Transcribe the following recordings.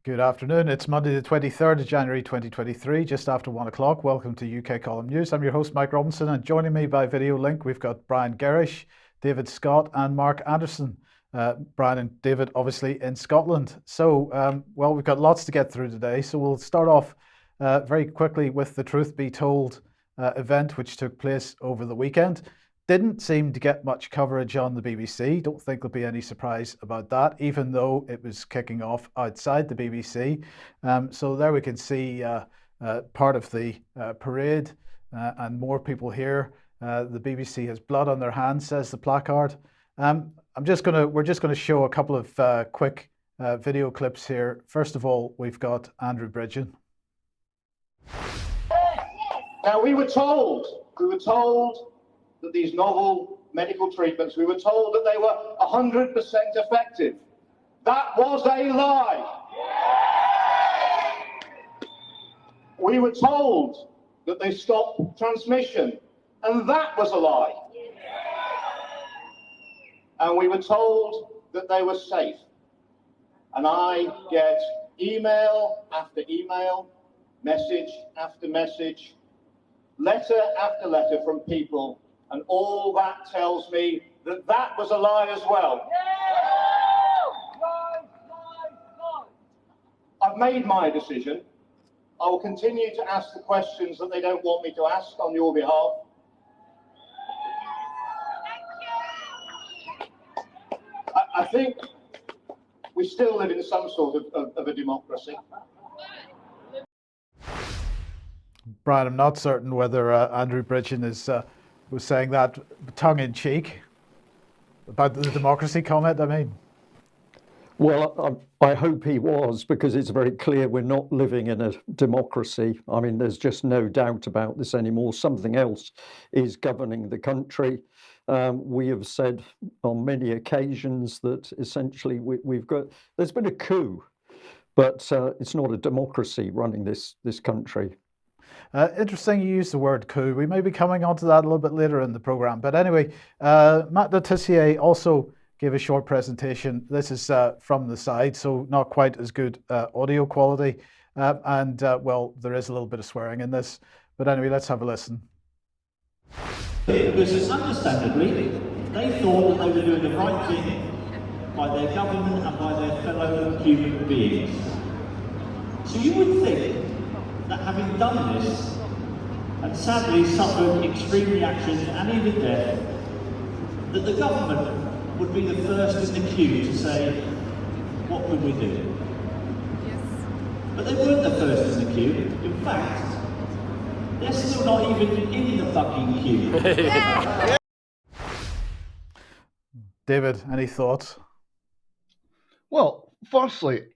Good afternoon. It's Monday, the 23rd of January 2023, just after 1 o'clock. Welcome to UK Column News. I'm your host, Mike Robinson, and joining me by video link, we've got Brian Gerrish, David Scott, and Mark Anderson. Brian and David, obviously, in Scotland. So, well, we've got lots to get through today. So, we'll start off very quickly with the Truth Be Told event, which took place over the weekend. Didn't seem to get much coverage on the BBC. Don't think there'll be any surprise about that, even though it was kicking off outside the BBC. So there we can see part of the parade and more people here. The BBC has blood on their hands, says the placard. We're just gonna show a couple of quick video clips here. First of all, we've got Andrew Bridgen. Now we were told that these novel medical treatments, we were told that they were 100% effective. That was a lie. We were told that they stopped transmission, and that was a lie. And we were told that they were safe. And I get email after email, message after message, letter after letter from people, and all that tells me that that was a lie as well. I've made my decision. I will continue to ask the questions that they don't want me to ask on your behalf. I think we still live in some sort of a democracy. Brian, I'm not certain whether Andrew Bridgen was saying that tongue-in-cheek about the democracy comment, I mean. Well, I hope he was, because it's very clear we're not living in a democracy. I mean, there's just no doubt about this anymore. Something else is governing the country. We have said on many occasions that essentially there's been a coup, but it's not a democracy running this country. Interesting you use the word coup. We may be coming on to that a little bit later in the programme. But anyway, Matt Letitia also gave a short presentation. This is from the side, so not quite as good audio quality. Well, there is a little bit of swearing in this. But anyway, let's have a listen. Because understandably, they thought that they were doing the right thing by their government and by their fellow human beings. So you would think that having done this, and sadly suffered extreme reactions and even death, that the government would be the first in the queue to say, what can we do? Yes. But they weren't the first in the queue. In fact, they're still not even in the fucking queue. David, any thoughts? Well, firstly,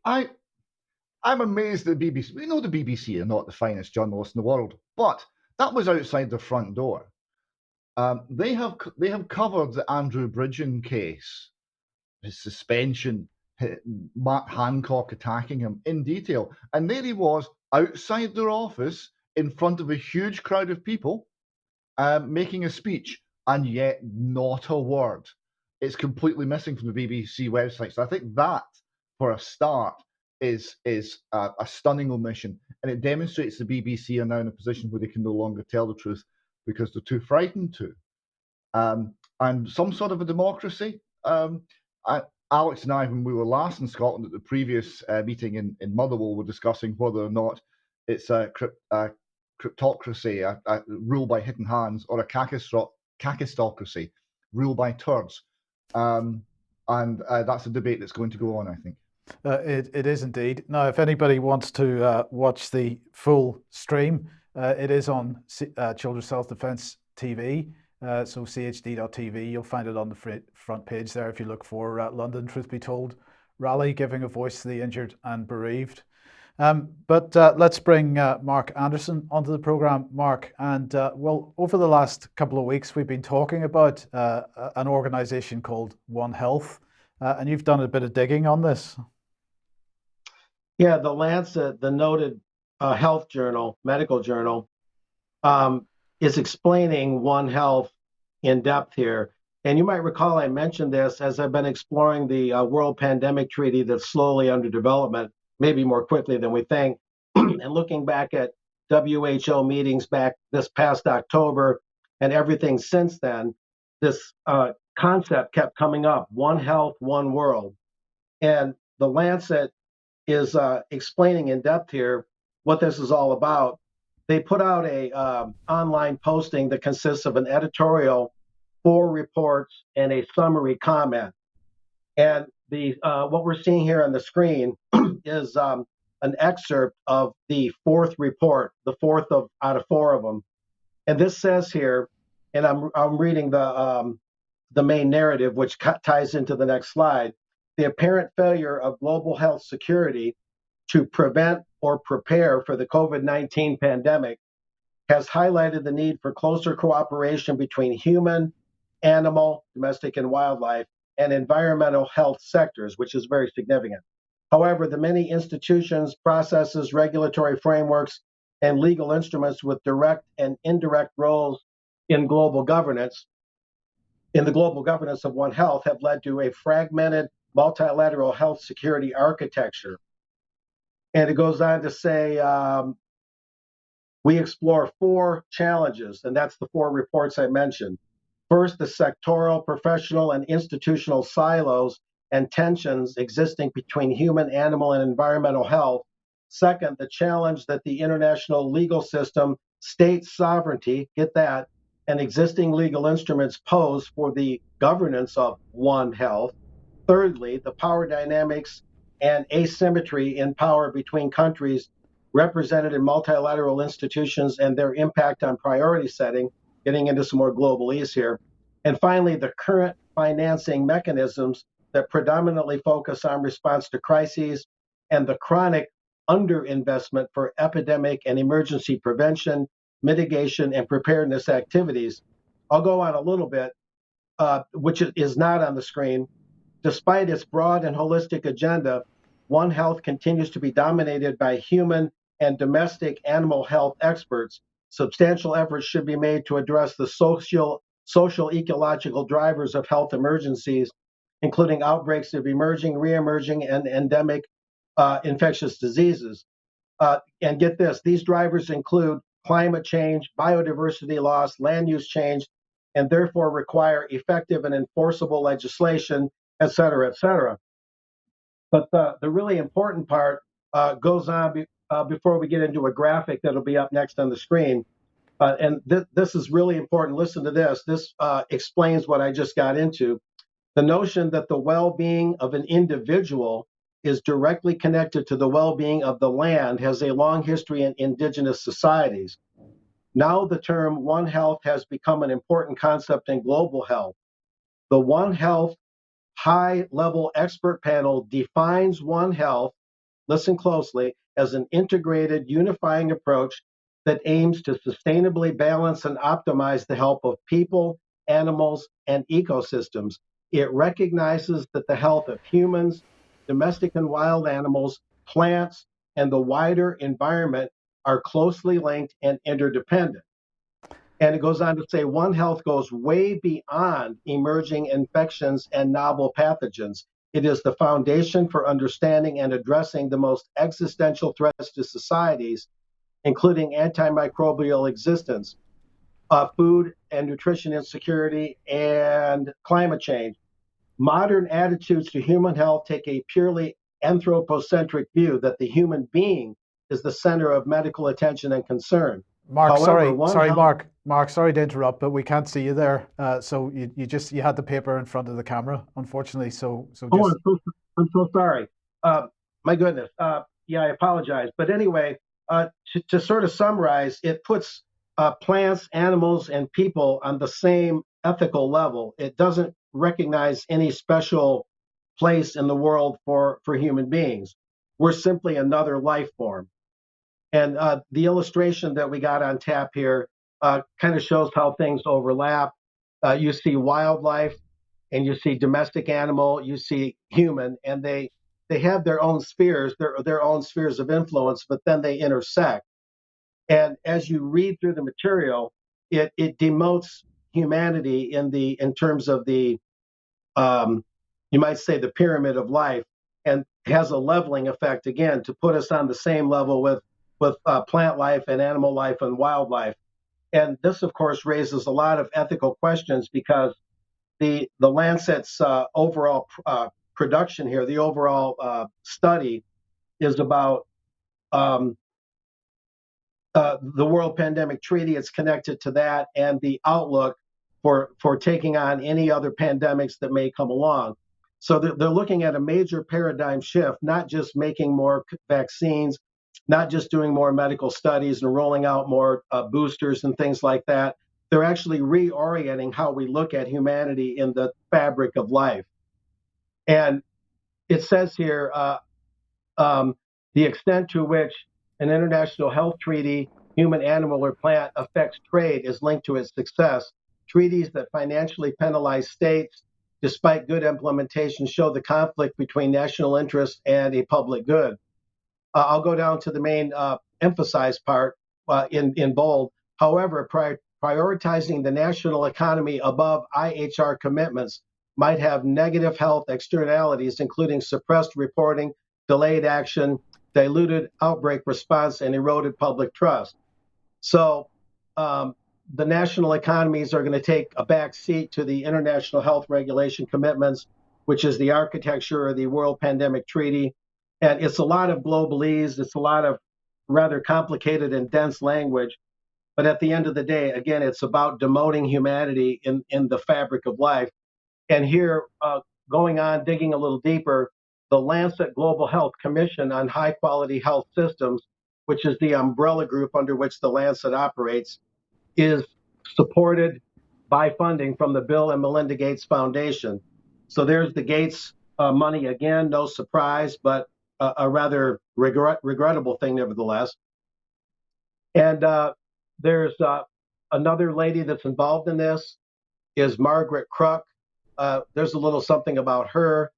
I'm amazed at the BBC. We know the BBC are not the finest journalists in the world, but that was outside their front door. They have covered the Andrew Bridgen case, his suspension, Mark Hancock attacking him in detail, and there he was outside their office in front of a huge crowd of people, making a speech, and yet not a word. It's completely missing from the BBC website. So I think that, for a start, is a stunning omission, and it demonstrates the BBC are now in a position where they can no longer tell the truth because they're too frightened to. And some sort of a democracy. Alex and I, when we were last in Scotland at the previous meeting in Motherwell, were discussing whether or not it's a cryptocracy, a rule by hidden hands, or a kakistocracy, rule by turds. And that's a debate that's going to go on, I think. It is indeed. Now, if anybody wants to watch the full stream, it is on Children's Self Defence TV, so chd.tv. You'll find it on the front page there if you look for London Truth Be Told rally, giving a voice to the injured and bereaved. But let's bring Mark Anderson onto the programme. Mark, and well, over the last couple of weeks, we've been talking about an organisation called One Health, and you've done a bit of digging on this. Yeah, the Lancet, the noted health journal, medical journal, is explaining One Health in depth here. And you might recall I mentioned this as I've been exploring the World Pandemic Treaty that's slowly under development maybe more quickly than we think. And looking back at WHO meetings back this past October and everything since then, this concept kept coming up: one health, one world. And the Lancet is explaining in depth here what this is all about. They put out a online posting that consists of an editorial, 4 reports, and a summary comment. And the what we're seeing here on the screen is an excerpt of the 4th report, the 4th out of 4 of them. And this says here, and I'm reading the main narrative, which ties into the next slide: the apparent failure of global health security to prevent or prepare for the COVID-19 pandemic has highlighted the need for closer cooperation between human, animal, domestic, and wildlife, and environmental health sectors, which is very significant. However, the many institutions, processes, regulatory frameworks, and legal instruments with direct and indirect roles in global governance, in the global governance of One Health, have led to a fragmented multilateral health security architecture. And it goes on to say, we explore 4 challenges, and that's the 4 reports I mentioned. First, the sectoral, professional, and institutional silos and tensions existing between human, animal, and environmental health. Second, the challenge that the international legal system, state sovereignty, get that, and existing legal instruments pose for the governance of One Health. Thirdly, the power dynamics and asymmetry in power between countries represented in multilateral institutions and their impact on priority setting, getting into some more globalese here. And finally, the current financing mechanisms that predominantly focus on response to crises and the chronic underinvestment for epidemic and emergency prevention, mitigation, and preparedness activities. I'll go on a little bit, which is not on the screen. Despite its broad and holistic agenda, One Health continues to be dominated by human and domestic animal health experts. Substantial efforts should be made to address the social ecological drivers of health emergencies, including outbreaks of emerging, re-emerging, and endemic infectious diseases. And get this, these drivers include climate change, biodiversity loss, land use change, and therefore require effective and enforceable legislation, et cetera, et cetera. But the really important part goes on before we get into a graphic that'll be up next on the screen. And this is really important. Listen to this. This explains what I just got into. The notion that the well-being of an individual is directly connected to the well-being of the land has a long history in indigenous societies. Now the term One Health has become an important concept in global health. The One Health high-level expert panel defines One Health, listen closely, as an integrated, unifying approach that aims to sustainably balance and optimize the health of people, animals, and ecosystems. It recognizes that the health of humans, domestic and wild animals, plants, and the wider environment are closely linked and interdependent. And it goes on to say One Health goes way beyond emerging infections and novel pathogens. It is the foundation for understanding and addressing the most existential threats to societies, including antimicrobial existence, food and nutrition insecurity, and climate change. Modern attitudes to human health take a purely anthropocentric view that the human being is the center of medical attention and concern. Mark, However, Mark, sorry to interrupt, but we can't see you there. So you had the paper in front of the camera, unfortunately. So just... I'm so sorry. My goodness. Yeah, I apologize. But anyway, to sort of summarize, it puts plants, animals, and people on the same ethical level. It doesn't recognize any special place in the world for human beings. We're simply another life form. And the illustration that we got on tap here kind of shows how things overlap. You see wildlife, and you see domestic animal, you see human, and they have their own spheres, their own spheres of influence, but then they intersect. And as you read through the material, it demotes humanity in terms of the you might say the pyramid of life. And has a leveling effect, again, to put us on the same level with plant life and animal life and wildlife. And this, of course, raises a lot of ethical questions because the Lancet's overall production here, the overall study, is about the World Pandemic Treaty. It's connected to that and the outlook for taking on any other pandemics that may come along. So they're looking at a major paradigm shift, not just making more vaccines, not just doing more medical studies and rolling out more boosters and things like that. They're actually reorienting how we look at humanity in the fabric of life. And it says here, the extent to which an international health treaty, human, animal, or plant, affects trade is linked to its success. Treaties that financially penalize states, despite good implementation, show the conflict between national interest and a public good. I'll go down to the main emphasized part in bold. However, prioritizing the national economy above IHR commitments might have negative health externalities, including suppressed reporting, delayed action, diluted outbreak response, and eroded public trust. So the national economies are going to take a back seat to the international health regulation commitments, which is the architecture of the World Pandemic Treaty. And it's a lot of globalese. It's a lot of rather complicated and dense language. But at the end of the day, again, it's about demoting humanity in the fabric of life. And here, going on, digging a little deeper, the Lancet Global Health Commission on High Quality Health Systems, which is the umbrella group under which the Lancet operates, is supported by funding from the Bill and Melinda Gates Foundation. So there's the Gates money again, no surprise, but a rather regrettable thing nevertheless. And there's another lady that's involved in this is Margaret Kruk. There's a little something about her.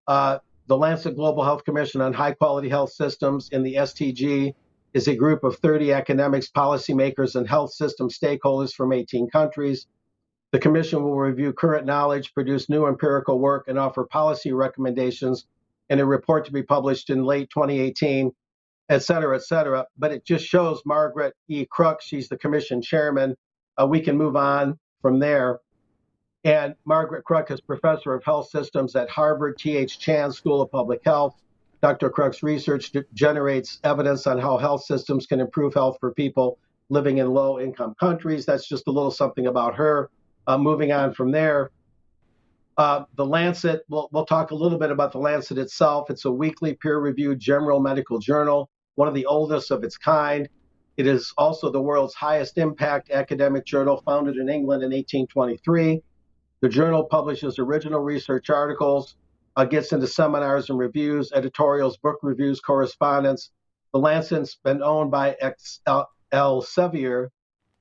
The Lancet Global Health Commission on High Quality Health Systems in the STG is a group of 30 academics, policymakers, and health system stakeholders from 18 countries. The commission will review current knowledge, produce new empirical work, and offer policy recommendations in a report to be published in late 2018, et cetera, et cetera. But it just shows Margaret E. Kruk. She's the commission chairman. We can move on from there. And Margaret Kruk is professor of health systems at Harvard T.H. Chan School of Public Health. Dr. Kruk's research generates evidence on how health systems can improve health for people living in low-income countries. That's just a little something about her. Moving on from there, the Lancet, we'll talk a little bit about the Lancet itself. It's a weekly peer-reviewed general medical journal, one of the oldest of its kind. It is also the world's highest impact academic journal, founded in England in 1823. The journal publishes original research articles, gets into seminars and reviews, editorials, book reviews, correspondence. The Lancet's been owned by Elsevier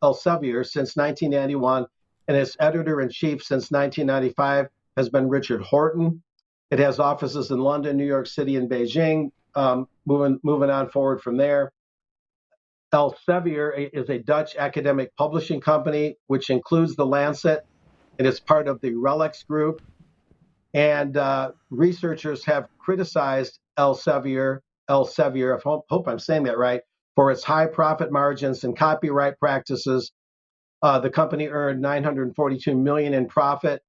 since 1991, and its editor-in-chief since 1995 has been Richard Horton. It has offices in London, New York City, and Beijing. Moving on forward from there. Elsevier is a Dutch academic publishing company, which includes the Lancet, and it's part of the RELX group. And researchers have criticized Elsevier, I hope I'm saying that right, for its high profit margins and copyright practices. The company earned $942 million in profit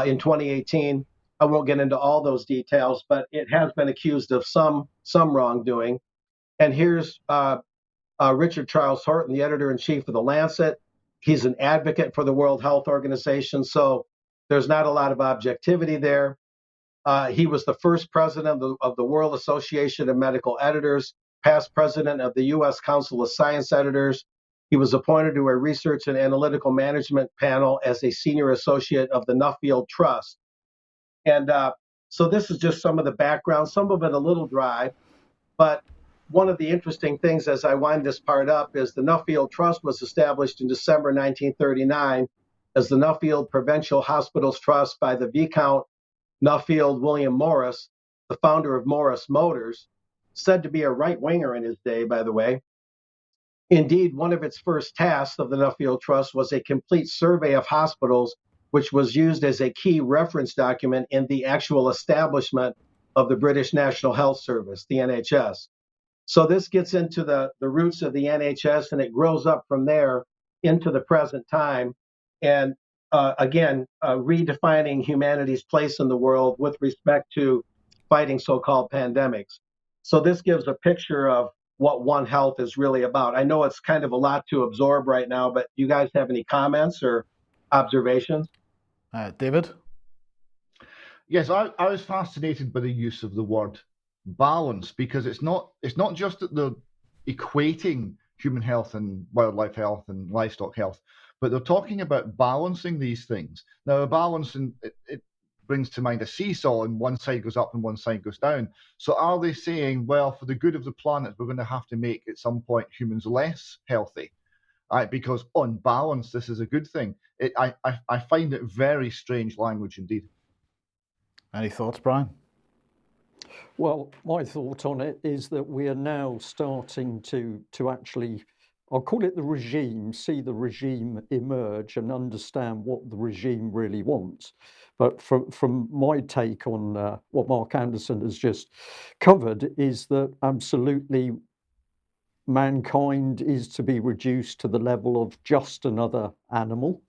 in 2018. I won't get into all those details, but it has been accused of some wrongdoing. And here's Richard Charles Horton, the editor-in-chief of the Lancet. He's an advocate for the World Health Organization, so there's not a lot of objectivity there. He was the first president of the World Association of Medical Editors, past president of the U.S. Council of Science Editors. He was appointed to a research and analytical management panel as a senior associate of the Nuffield Trust. And so this is just some of the background, some of it a little dry, but one of the interesting things as I wind this part up is the Nuffield Trust was established in December 1939 as the Nuffield Provincial Hospitals Trust by the Viscount Nuffield William Morris, the founder of Morris Motors, said to be a right-winger in his day, by the way. Indeed, one of its first tasks of the Nuffield Trust was a complete survey of hospitals, which was used as a key reference document in the actual establishment of the British National Health Service, the NHS. So this gets into the roots of the NHS, and it grows up from there into the present time. And again, redefining humanity's place in the world with respect to fighting so-called pandemics. So this gives a picture of what One Health is really about. I know it's kind of a lot to absorb right now, but do you guys have any comments or observations? David? Yes, I was fascinated by the use of the word balance, because it's not just that they're equating human health and wildlife health and livestock health, but they're talking about balancing these things. Now, a balance, it brings to mind a seesaw, and one side goes up and one side goes down. So are they saying, well, for the good of the planet, we're going to have to make at some point humans less healthy? Because on balance, this is a good thing. I find it very strange language indeed. Any thoughts, Brian? Well, my thought on it is that we are now starting to actually, I'll call it the regime, see the regime emerge and understand what the regime really wants. But from my take on what Mark Anderson has just covered is that absolutely mankind is to be reduced to the level of just another animal.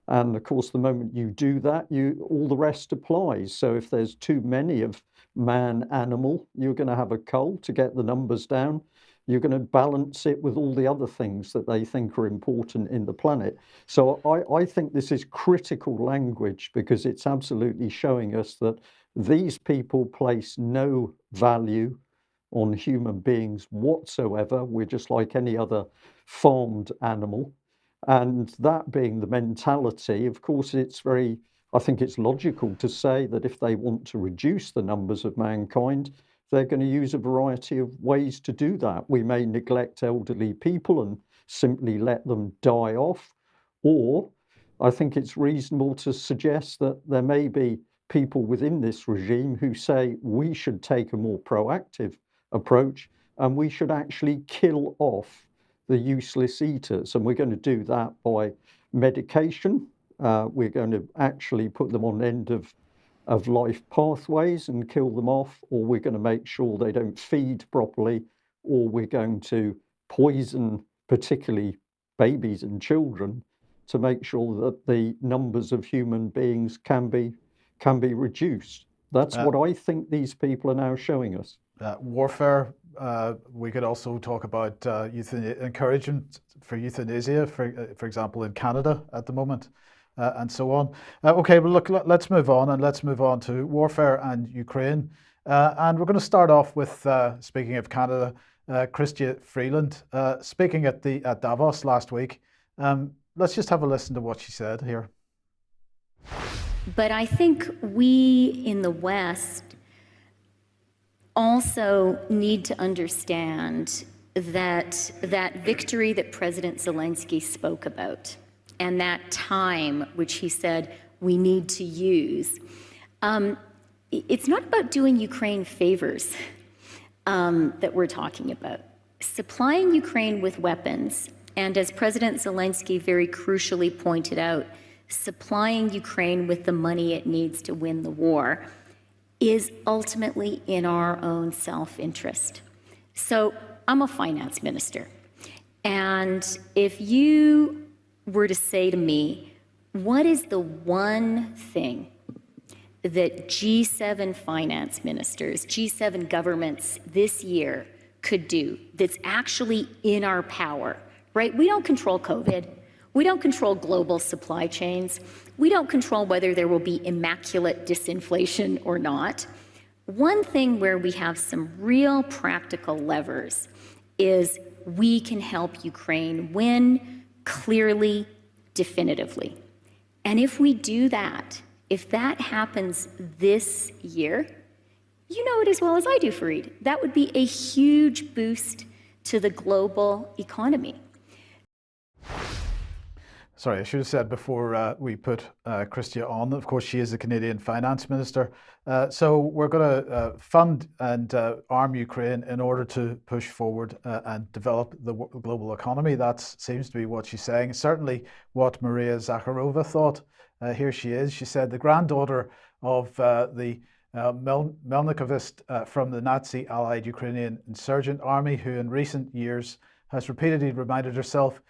And of course, the moment you do that, all the rest applies. So if there's too many of man animal, you're going to have a cull to get the numbers down. You're going to balance it with all the other things that they think are important in the planet. So I think this is critical language, because it's absolutely showing us that these people place no value on human beings whatsoever. We're just like any other farmed animal. And that being the mentality, of course, I think it's logical to say that if they want to reduce the numbers of mankind, they're going to use a variety of ways to do that. We may neglect elderly people and simply let them die off. Or I think it's reasonable to suggest that there may be people within this regime who say we should take a more proactive approach and we should actually kill off the useless eaters. And we're going to do that by medication. We're going to actually put them on end of life pathways and kill them off, or we're going to make sure they don't feed properly, or we're going to poison particularly babies and children to make sure that the numbers of human beings can be reduced. That's what I think these people are now showing us. Warfare. We could also talk about encouragement for euthanasia, for example, in Canada at the moment, and so on. Okay, well, look, let's move on, and let's move on to warfare and Ukraine. And we're going to start off with, speaking of Canada, Chrystia Freeland, speaking at Davos last week. Let's just have a listen to what she said here. But I think we in the West also need to understand that victory that President Zelensky spoke about, and that time which he said we need to use, it's not about doing Ukraine favors that we're talking about. Supplying Ukraine with weapons, and as President Zelensky very crucially pointed out, supplying Ukraine with the money it needs to win the war, is ultimately in our own self-interest. So I'm a finance minister, and if you were to say to me, what is the one thing that G7 finance ministers, G7 governments this year could do that's actually in our power, right? We don't control COVID. We don't control global supply chains. We don't control whether there will be immaculate disinflation or not. One thing where we have some real practical levers is we can help Ukraine win clearly, definitively. And if we do that, if that happens this year, you know it as well as I do, Fareed, that would be a huge boost to the global economy. Sorry, I should have said before we put Chrystia on, of course, she is the Canadian Finance Minister. So we're going to fund and arm Ukraine in order to push forward and develop the global economy. That seems to be what she's saying. Certainly what Maria Zakharova thought. Here she is. She said the granddaughter of the Melnikovist from the Nazi-allied Ukrainian insurgent army, who in recent years has repeatedly reminded herself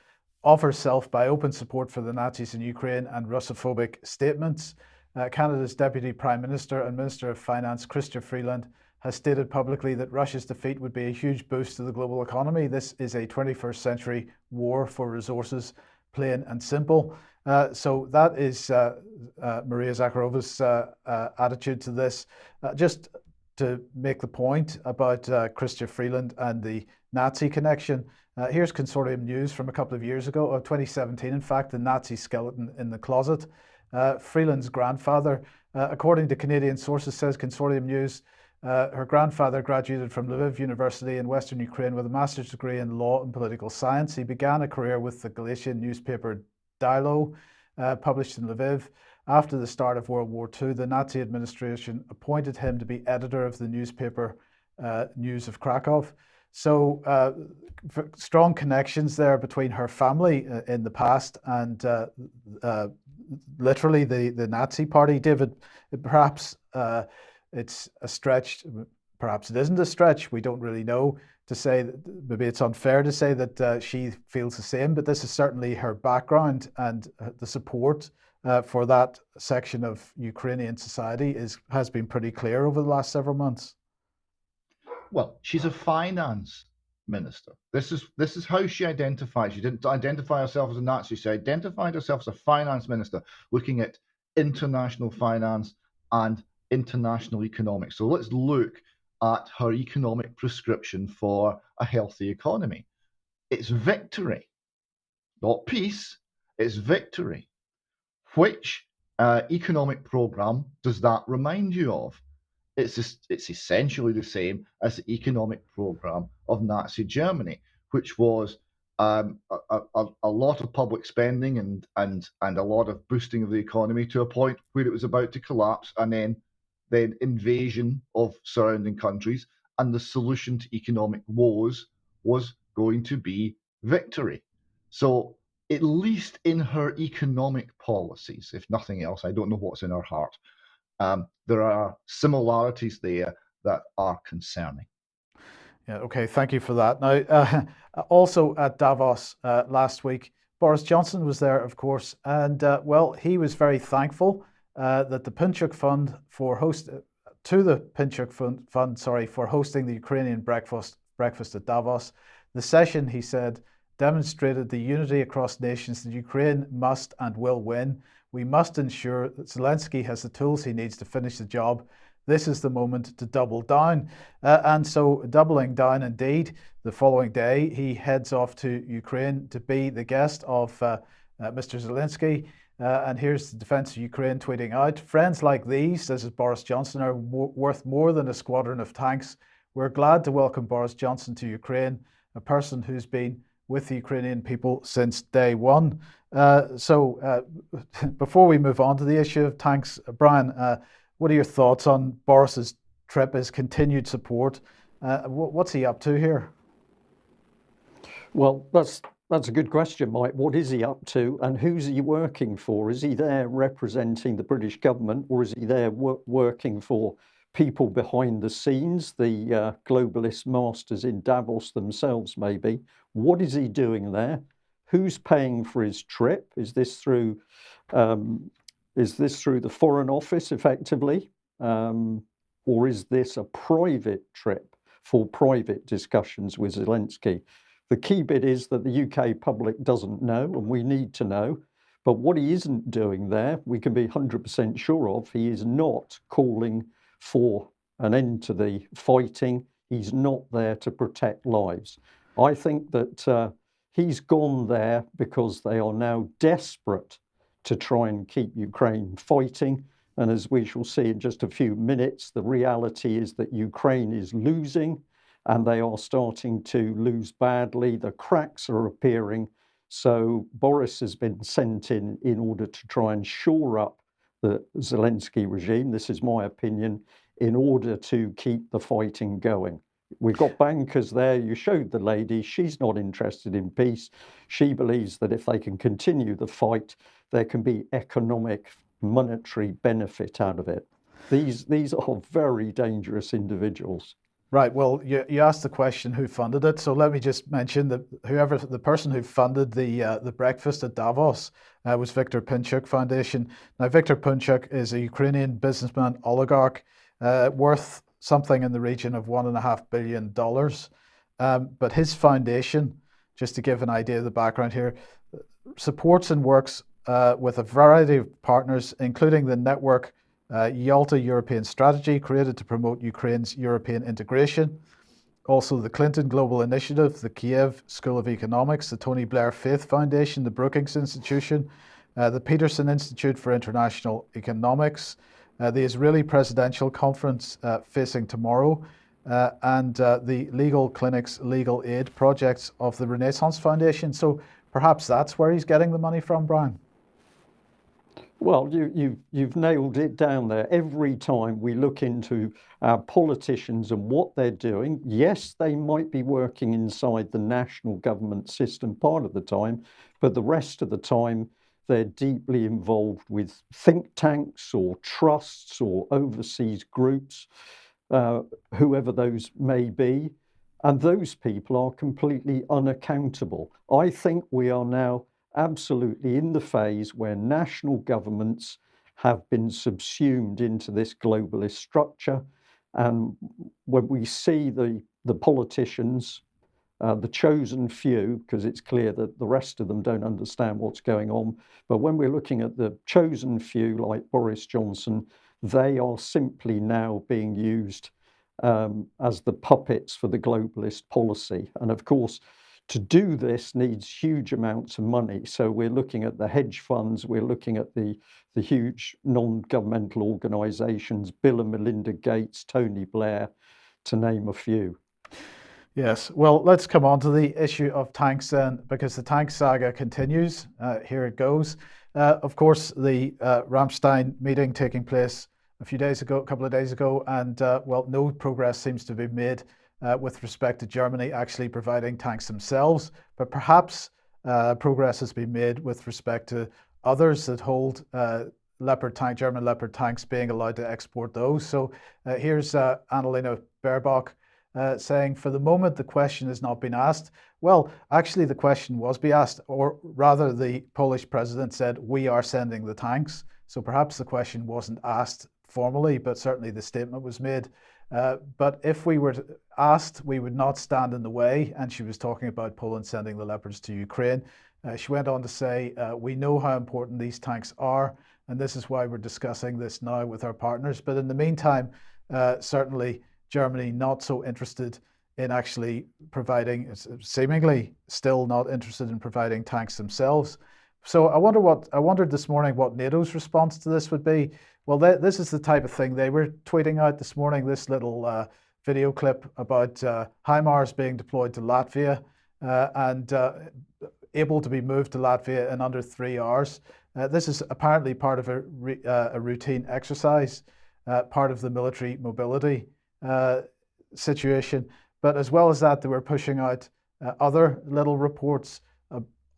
by open support for the Nazis in Ukraine and Russophobic statements. Canada's Deputy Prime Minister and Minister of Finance, Chrystia Freeland, has stated publicly that Russia's defeat would be a huge boost to the global economy. This is a 21st century war for resources, plain and simple. So that is Maria Zakharova's attitude to this. Just to make the point about Chrystia Freeland and the Nazi connection, here's Consortium News from a couple of years ago, of 2017, in fact, the Nazi skeleton in the closet. Freeland's grandfather, according to Canadian sources, says Consortium News, her grandfather graduated from Lviv University in Western Ukraine with a master's degree in law and political science. He began a career with the Galician newspaper Dilo, published in Lviv. After the start of World War II, the Nazi administration appointed him to be editor of the newspaper News of Krakow. So strong connections there between her family in the past and literally the Nazi party. David, perhaps it's a stretch, perhaps it isn't a stretch, we don't really know, to say that maybe it's unfair to say that she feels the same, but this is certainly her background, and the support for that section of Ukrainian society has been pretty clear over the last several months. Well, she's a finance minister. This is how she identifies. She didn't identify herself as a Nazi. She identified herself as a finance minister, looking at international finance and international economics. So let's look at her economic prescription for a healthy economy. It's victory, not peace. It's victory. Which economic program does that remind you of? It's essentially the same as the economic program of Nazi Germany, which was a lot of public spending and a lot of boosting of the economy to a point where it was about to collapse, and then invasion of surrounding countries, and the solution to economic woes was going to be victory. So at least in her economic policies, if nothing else, I don't know what's in her heart, there are similarities there that are concerning. Yeah, okay, thank you for that. Now, also at Davos last week, Boris Johnson was there, of course, and well, he was very thankful that the Pinchuk Fund for hosting the Ukrainian breakfast at Davos. The session, he said, demonstrated the unity across nations that Ukraine must and will win. We must ensure that Zelensky has the tools he needs to finish the job. This is the moment to double down. And so, doubling down indeed, the following day, he heads off to Ukraine to be the guest of Mr. Zelensky. And here's the Defence of Ukraine tweeting out, "Friends like these," this is Boris Johnson, "are worth more than a squadron of tanks. We're glad to welcome Boris Johnson to Ukraine, a person who's been with the Ukrainian people since day one." Before we move on to the issue of tanks, Brian, what are your thoughts on Boris's trip, his continued support? What's he up to here? Well, that's a good question, Mike. What is he up to, and who's he working for? Is he there representing the British government, or is he there working for people behind the scenes, the globalist masters in Davos themselves, maybe? What is he doing there? Who's paying for his trip? Is this through the Foreign Office, effectively, or is this a private trip for private discussions with Zelensky? The key bit is that the UK public doesn't know, and we need to know. But what he isn't doing there, we can be 100% sure of. He is not calling for an end to the fighting. He's not there to protect lives. I think that he's gone there because they are now desperate to try and keep Ukraine fighting. And as we shall see in just a few minutes, the reality is that Ukraine is losing, and they are starting to lose badly. The cracks are appearing. So Boris has been sent in order to try and shore up the Zelensky regime, this is my opinion, in order to keep the fighting going. We've got bankers there. You showed the lady. She's not interested in peace. She believes that if they can continue the fight, there can be economic, monetary benefit out of it. These are very dangerous individuals. Right. Well, you asked the question who funded it, so let me just mention that the person who funded the breakfast at Davos was Viktor Pinchuk Foundation. Now, Viktor Pinchuk is a Ukrainian businessman oligarch worth something in the region of $1.5 billion. But his foundation, just to give an idea of the background here, supports and works with a variety of partners, including the network Yalta European Strategy, created to promote Ukraine's European integration. Also, the Clinton Global Initiative, the Kiev School of Economics, the Tony Blair Faith Foundation, the Brookings Institution, the Peterson Institute for International Economics, the Israeli Presidential Conference facing tomorrow, and the Legal Clinics Legal Aid projects of the Renaissance Foundation. So perhaps that's where he's getting the money from, Brian. Well, you've nailed it down there. Every time we look into our politicians and what they're doing, yes, they might be working inside the national government system part of the time, but the rest of the time they're deeply involved with think tanks or trusts or overseas groups, whoever those may be. And those people are completely unaccountable. I think we are now absolutely in the phase where national governments have been subsumed into this globalist structure. And when we see the politicians, the chosen few, because it's clear that the rest of them don't understand what's going on, but when we're looking at the chosen few like Boris Johnson, they are simply now being used as the puppets for the globalist policy. And of course, to do this needs huge amounts of money. So we're looking at the hedge funds, we're looking at the huge non-governmental organizations, Bill and Melinda Gates, Tony Blair, to name a few. Yes, well, let's come on to the issue of tanks then, because the tank saga continues. Here it goes. Of course, the Ramstein meeting taking place a couple of days ago, and well, no progress seems to be made with respect to Germany actually providing tanks themselves, but perhaps progress has been made with respect to others that hold German Leopard tanks being allowed to export those. So here's Annalena Baerbock saying, for the moment, the question has not been asked. Well, actually, the question was be asked, or rather, the Polish president said, we are sending the tanks. So perhaps the question wasn't asked formally, but certainly the statement was made. But if we were asked, we would not stand in the way. And she was talking about Poland sending the Leopards to Ukraine. She went on to say, we know how important these tanks are, and this is why we're discussing this now with our partners. But in the meantime, certainly Germany not so interested in actually providing, seemingly still not interested in providing tanks themselves. So I wondered this morning what NATO's response to this would be. Well, this is the type of thing they were tweeting out this morning, this little video clip about HIMARS being deployed to Latvia and able to be moved to Latvia in under 3 hours. This is apparently part of a routine exercise, part of the military mobility situation. But as well as that, they were pushing out other little reports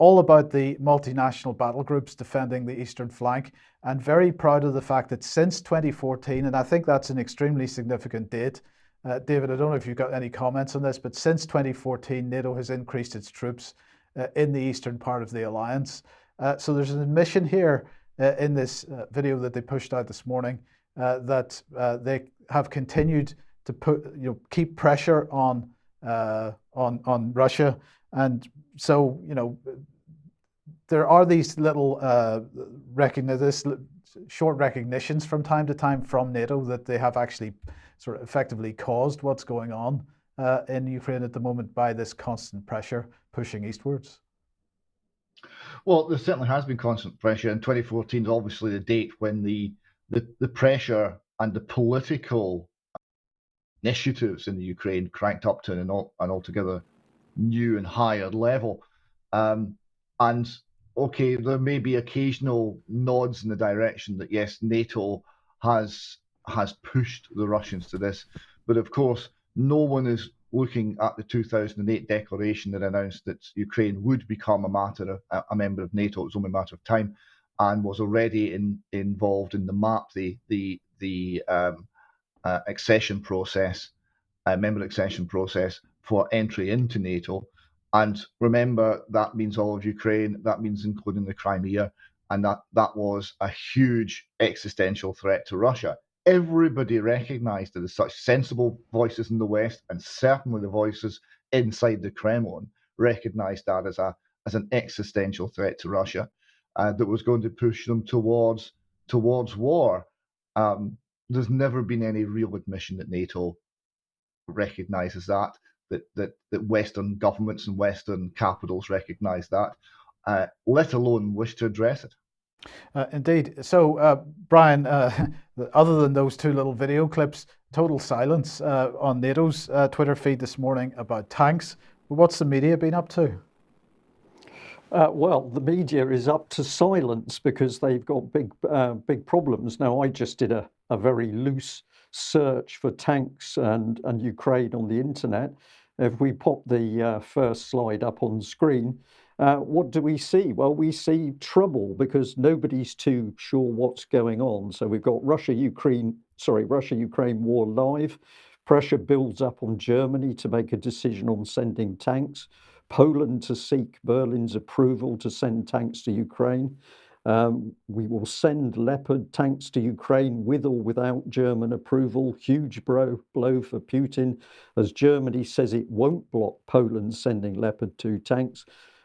all about the multinational battle groups defending the eastern flank, and very proud of the fact that since 2014, and I think that's an extremely significant date, David, I don't know if you've got any comments on this, but since 2014, NATO has increased its troops in the eastern part of the alliance. So there's an admission here in this video that they pushed out this morning that they have continued to keep pressure on Russia. And so, there are these little short recognitions from time to time from NATO that they have actually sort of effectively caused what's going on in Ukraine at the moment by this constant pressure pushing eastwards. Well, there certainly has been constant pressure, and 2014 is obviously the date when the pressure and the political initiatives in the Ukraine cranked up to an altogether new and higher level. And okay, there may be occasional nods in the direction that yes, NATO has pushed the Russians to this, but of course, no one is looking at the 2008 declaration that announced that Ukraine would become a member of NATO. It was only a matter of time, and was already involved in the the accession process, member accession process for entry into NATO. And remember, that means all of Ukraine, that means including the Crimea, and that was a huge existential threat to Russia. Everybody recognized it as such. Sensible voices in the West, and certainly the voices inside the Kremlin, recognized that as an existential threat to Russia that was going to push them towards war. There's never been any real admission that NATO recognizes that Western governments and Western capitals recognize that, let alone wish to address it. Indeed. So, Brian, other than those two little video clips, total silence on NATO's Twitter feed this morning about tanks. What's the media been up to? Well, the media is up to silence because they've got big problems. Now, I just did a very loose search for tanks and Ukraine on the internet. If we pop the first slide up on screen, what do we see? Well, we see trouble because nobody's too sure what's going on. So we've got Russia-Ukraine war live. Pressure builds up on Germany to make a decision on sending tanks. Poland to seek Berlin's approval to send tanks to Ukraine. We will send Leopard tanks to Ukraine with or without German approval. Huge blow for Putin, as Germany says it won't block Poland sending Leopard 2 tanks.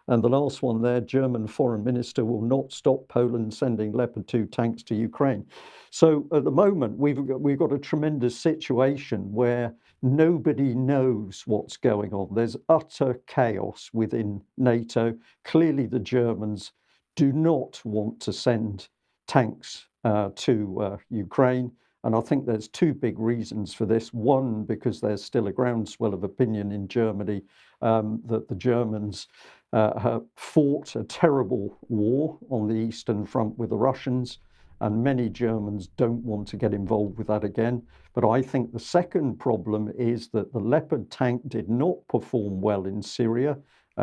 And the last one there, German foreign minister will not stop Poland sending Leopard 2 tanks to Ukraine. So at the moment, we've got a tremendous situation where nobody knows what's going on. There's utter chaos within NATO. Clearly, the Germans do not want to send tanks to Ukraine. And I think there's two big reasons for this. One, because there's still a groundswell of opinion in Germany that the Germans have fought a terrible war on the Eastern Front with the Russians, and many Germans don't want to get involved with that again. But I think the second problem is that the Leopard tank did not perform well in Syria.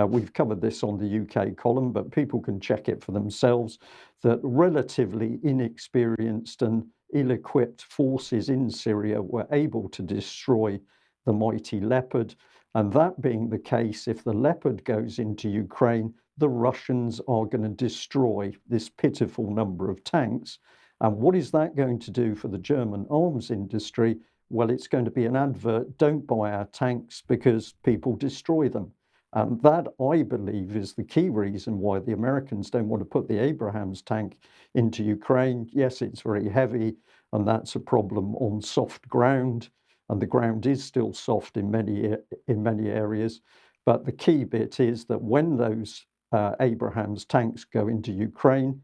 We've covered this on the UK column, but people can check it for themselves, that relatively inexperienced and ill-equipped forces in Syria were able to destroy the mighty Leopard. And that being the case, if the Leopard goes into Ukraine, the Russians are going to destroy this pitiful number of tanks. And what is that going to do for the German arms industry? Well, it's going to be an advert, don't buy our tanks because people destroy them. And that, I believe, is the key reason why the Americans don't want to put the Abrams tank into Ukraine. Yes, it's very heavy, and that's a problem on soft ground. And the ground is still soft in many areas. But the key bit is that when those Abrams tanks go into Ukraine,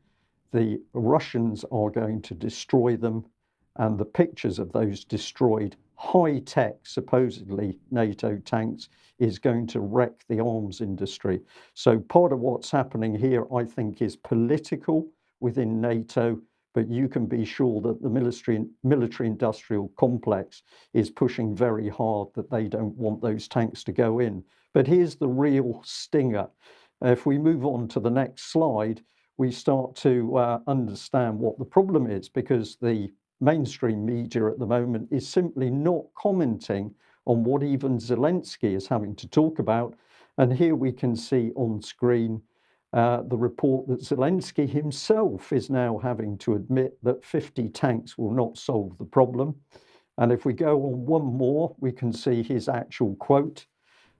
the Russians are going to destroy them. And the pictures of those destroyed high-tech, supposedly NATO tanks, is going to wreck the arms industry. So part of what's happening here, I think, is political within NATO, but you can be sure that the military-industrial complex is pushing very hard that they don't want those tanks to go in. But here's the real stinger. If we move on to the next slide, we start to understand what the problem is, because the mainstream media at the moment is simply not commenting on what even Zelensky is having to talk about. And here we can see on screen the report that Zelensky himself is now having to admit that 50 tanks will not solve the problem. And if we go on one more, we can see his actual quote.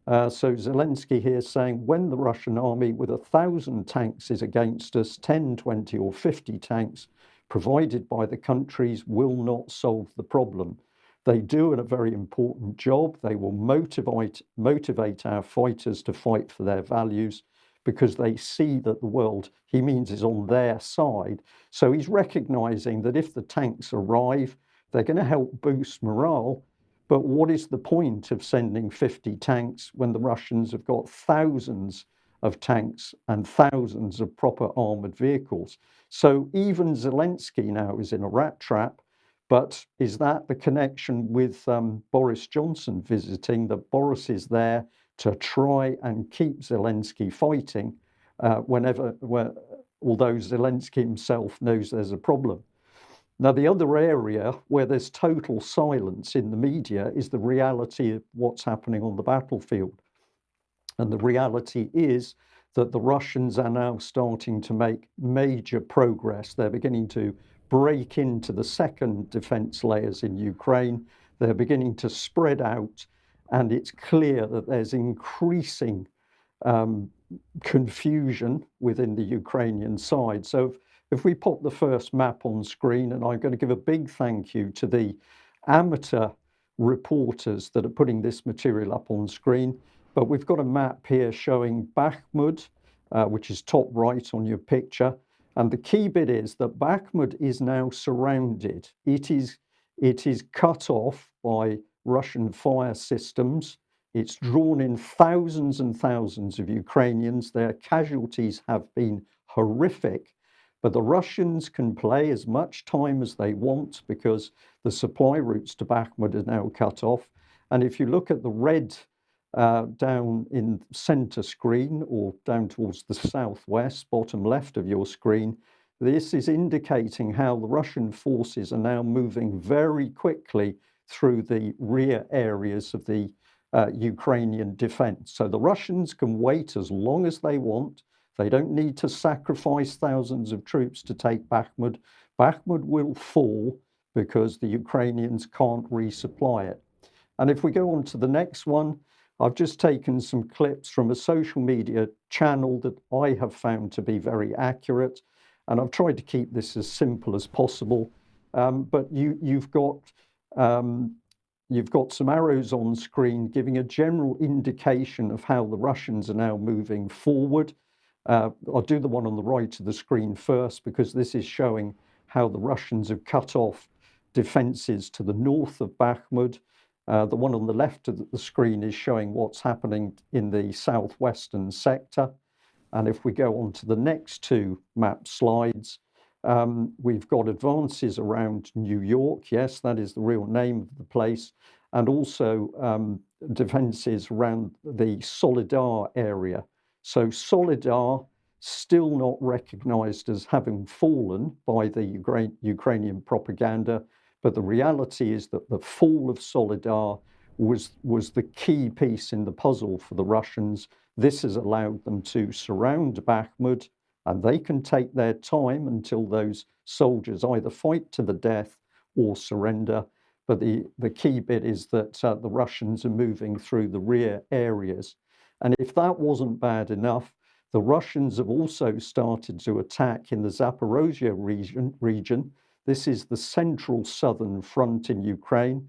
So Zelensky here saying, when the Russian army with 1,000 tanks is against us, 10, 20 or 50 tanks provided by the countries will not solve the problem. They do a very important job. They will motivate our fighters to fight for their values, because they see that the world, he means, is on their side. So he's recognizing that if the tanks arrive, they're going to help boost morale. But what is the point of sending 50 tanks when the Russians have got thousands of tanks and thousands of proper armored vehicles? So even Zelensky now is in a rat trap. But is that the connection with Boris Johnson visiting, that Boris is there to try and keep Zelensky fighting although Zelensky himself knows there's a problem? Now, the other area where there's total silence in the media is the reality of what's happening on the battlefield. And the reality is that the Russians are now starting to make major progress. They're beginning to break into the second defense layers in Ukraine. They're beginning to spread out, and it's clear that there's increasing confusion within the Ukrainian side. So if we pop the first map on screen, and I'm going to give a big thank you to the amateur reporters that are putting this material up on screen. But we've got a map here showing Bakhmut, which is top right on your picture. And the key bit is that Bakhmut is now surrounded. It is cut off by Russian fire systems. It's drawn in thousands and thousands of Ukrainians. Their casualties have been horrific. But the Russians can play as much time as they want because the supply routes to Bakhmut are now cut off. And if you look at the red down in center screen or down towards the southwest, bottom left of your screen, this is indicating how the Russian forces are now moving very quickly through the rear areas of the Ukrainian defense. So the Russians can wait as long as they want. They don't need to sacrifice thousands of troops to take Bakhmut. Bakhmut will fall because the Ukrainians can't resupply it. And if we go on to the next one, I've just taken some clips from a social media channel that I have found to be very accurate. And I've tried to keep this as simple as possible. But you've got some arrows on screen giving a general indication of how the Russians are now moving forward. I'll do the one on the right of the screen first, because this is showing how the Russians have cut off defenses to the north of Bakhmut. The one on the left of the screen is showing what's happening in the southwestern sector. And if we go on to the next two map slides, we've got advances around New York. Yes, that is the real name of the place. And also defenses around the Solidar area. So Solidar, still not recognized as having fallen by the Ukrainian propaganda, but the reality is that the fall of Solidar was the key piece in the puzzle for the Russians. This has allowed them to surround Bakhmut, and they can take their time until those soldiers either fight to the death or surrender. But the key bit is that the Russians are moving through the rear areas. And if that wasn't bad enough, the Russians have also started to attack in the Zaporozhye region. This is the central southern front in Ukraine.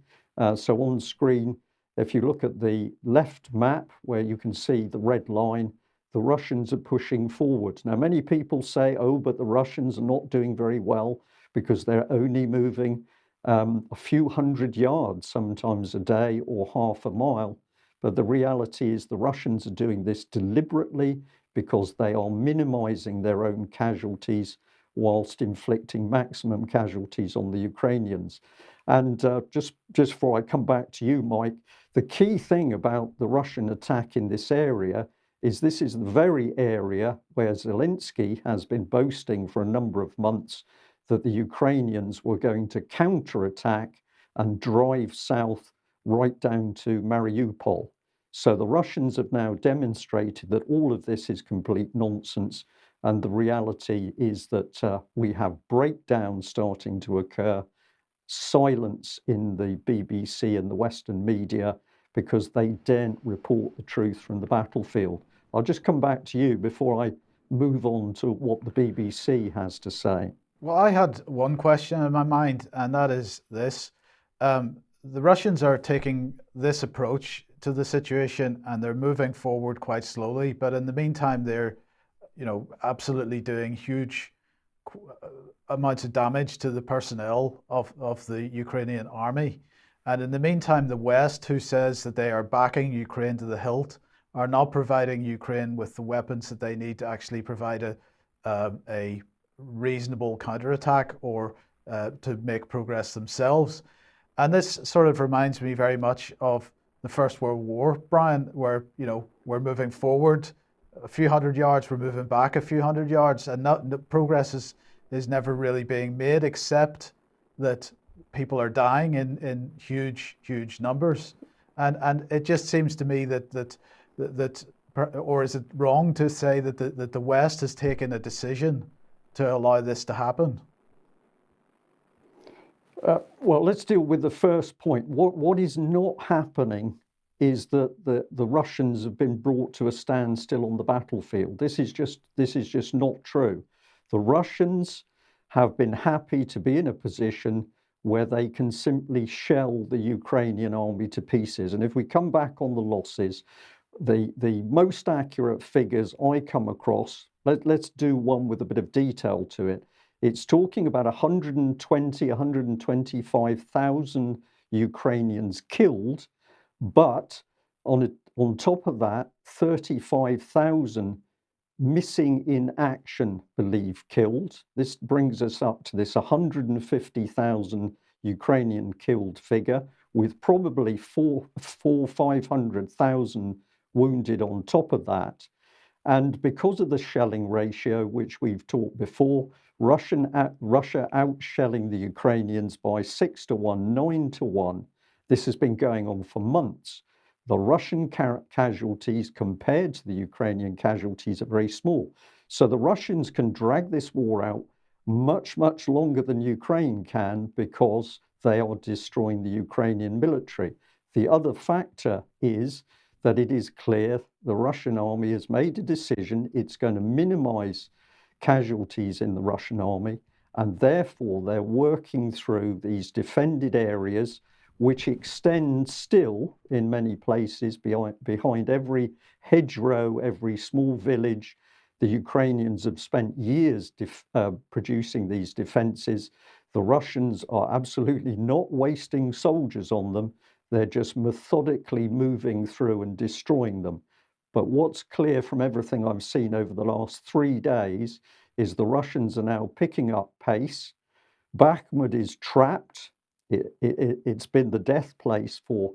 So on screen, if you look at the left map where you can see the red line, the Russians are pushing forward. Now, many people say, oh, but the Russians are not doing very well because they're only moving a few hundred yards, sometimes a day or half a mile. But the reality is the Russians are doing this deliberately because they are minimizing their own casualties whilst inflicting maximum casualties on the Ukrainians. And just before I come back to you, Mike, the key thing about the Russian attack in this area is this is the very area where Zelensky has been boasting for a number of months that the Ukrainians were going to counterattack and drive south right down to Mariupol. So the Russians have now demonstrated that all of this is complete nonsense. And the reality is that we have breakdowns starting to occur, silence in the BBC and the Western media because they daren't report the truth from the battlefield. I'll just come back to you before I move on to what the BBC has to say. Well, I had one question in my mind, and that is this. The Russians are taking this approach to the situation and they're moving forward quite slowly. But in the meantime, they're, absolutely doing huge amounts of damage to the personnel of the Ukrainian army. And in the meantime, the West, who says that they are backing Ukraine to the hilt, are not providing Ukraine with the weapons that they need to actually provide a reasonable counterattack or to make progress themselves. And this sort of reminds me very much of the First World War, Brian, where, we're moving forward a few hundred yards, we're moving back a few hundred yards, and progress is never really being made except that people are dying in huge numbers, and it just seems to me that or is it wrong to say that the West has taken a decision to allow this to happen? Well, let's deal with the first point. What is not happening is that the Russians have been brought to a standstill on the battlefield. This is just not true. The Russians have been happy to be in a position where they can simply shell the Ukrainian army to pieces. And if we come back on the losses, the most accurate figures I come across, let's do one with a bit of detail to it. It's talking about 125,000 Ukrainians killed, but on top of that, 35,000 missing in action believed killed. This brings us up to this 150,000 Ukrainian killed figure, with probably 500,000 wounded on top of that. And because of the shelling ratio, which we've talked before, Russia outshelling the Ukrainians by 6-1, 9-1. This has been going on for months. The Russian casualties compared to the Ukrainian casualties are very small. So the Russians can drag this war out much longer than Ukraine can because they are destroying the Ukrainian military. The other factor is that it is clear the Russian army has made a decision it's going to minimize casualties in the Russian army, and therefore they're working through these defended areas which extend still in many places behind every hedgerow, every small village. The Ukrainians have spent years producing these defenses. The Russians are absolutely not wasting soldiers on them. They're just methodically moving through and destroying them. But what's clear from everything I've seen over the last 3 days is the Russians are now picking up pace. Bakhmut is trapped. It's been the death place for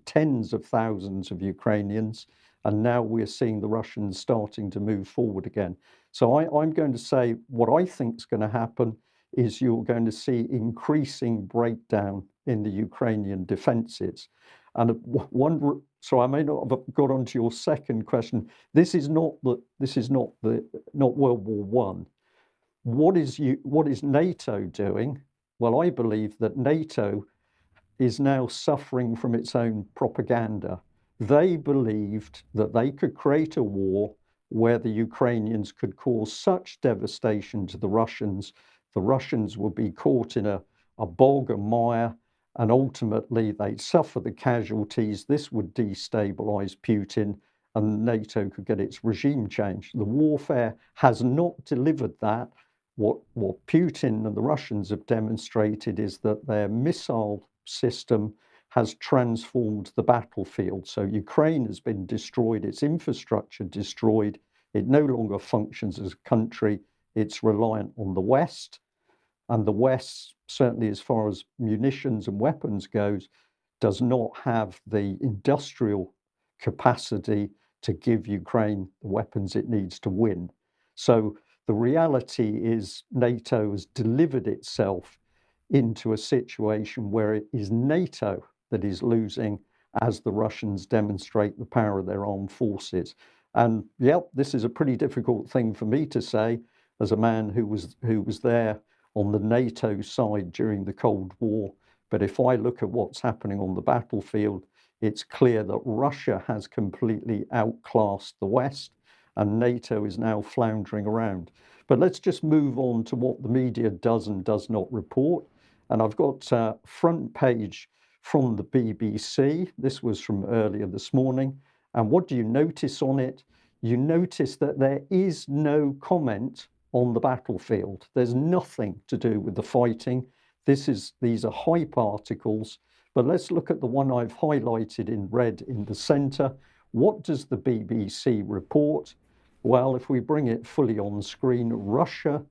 tens of thousands of Ukrainians. And now we're seeing the Russians starting to move forward again. So I'm going to say what I think is going to happen is you're going to see increasing breakdown in the Ukrainian defenses. And so I may not have got onto your second question. This is not World War One. What is NATO doing? Well, I believe that NATO is now suffering from its own propaganda. They believed that they could create a war where the Ukrainians could cause such devastation to the Russians would be caught in a bog of mire, and ultimately they'd suffer the casualties. This would destabilize Putin, and NATO could get its regime changed. The warfare has not delivered that. What Putin and the Russians have demonstrated is that their missile system has transformed the battlefield. So Ukraine has been destroyed, its infrastructure destroyed. It no longer functions as a country. It's reliant on the West. And the West, certainly as far as munitions and weapons goes, does not have the industrial capacity to give Ukraine the weapons it needs to win. So the reality is NATO has delivered itself into a situation where it is NATO that is losing as the Russians demonstrate the power of their armed forces. And this is a pretty difficult thing for me to say as a man who was there on the NATO side during the Cold War. But if I look at what's happening on the battlefield, it's clear that Russia has completely outclassed the West, and NATO is now floundering around. But let's just move on to what the media does and does not report. And I've got a front page from the BBC. This was from earlier this morning. And what do you notice on it? You notice that there is no comment on the battlefield. There's nothing to do with the fighting. These are hype articles. But let's look at the one I've highlighted in red in the center. What does the BBC report? Well, if we bring it fully on screen, Russia,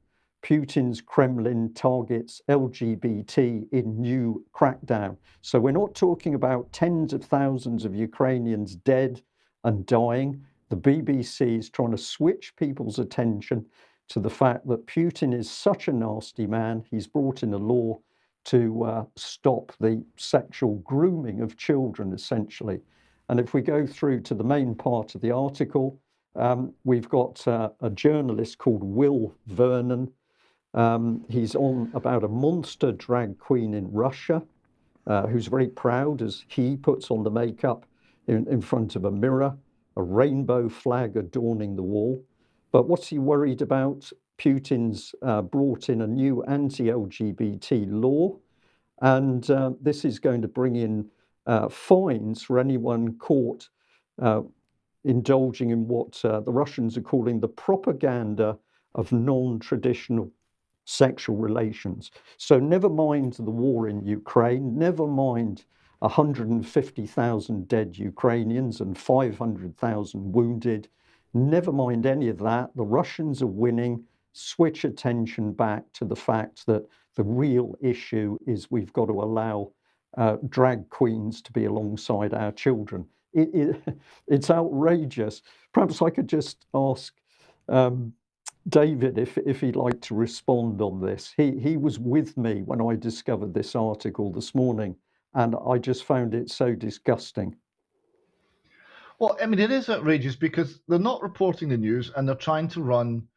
Putin's Kremlin targets LGBT in new crackdown. So we're not talking about tens of thousands of Ukrainians dead and dying. The BBC is trying to switch people's attention to the fact that Putin is such a nasty man. He's brought in a law to stop the sexual grooming of children, essentially. And if we go through to the main part of the article, we've got a journalist called Will Vernon. He's on about a monster drag queen in Russia, who's very proud as he puts on the makeup in front of a mirror, a rainbow flag adorning the wall. But what's he worried about? Putin's brought in a new anti-LGBT law, and this is going to bring in fines for anyone caught indulging in what the Russians are calling the propaganda of non-traditional sexual relations. So never mind the war in Ukraine, never mind 150,000 dead Ukrainians and 500,000 wounded, never mind any of that. The Russians are winning. Switch attention back to the fact that the real issue is we've got to allow drag queens to be alongside our children. It's outrageous. Perhaps I could just ask David if he'd like to respond on this. He was with me when I discovered this article this morning, and I just found it so disgusting. Well, I mean, it is outrageous because they're not reporting the news and they're trying to run.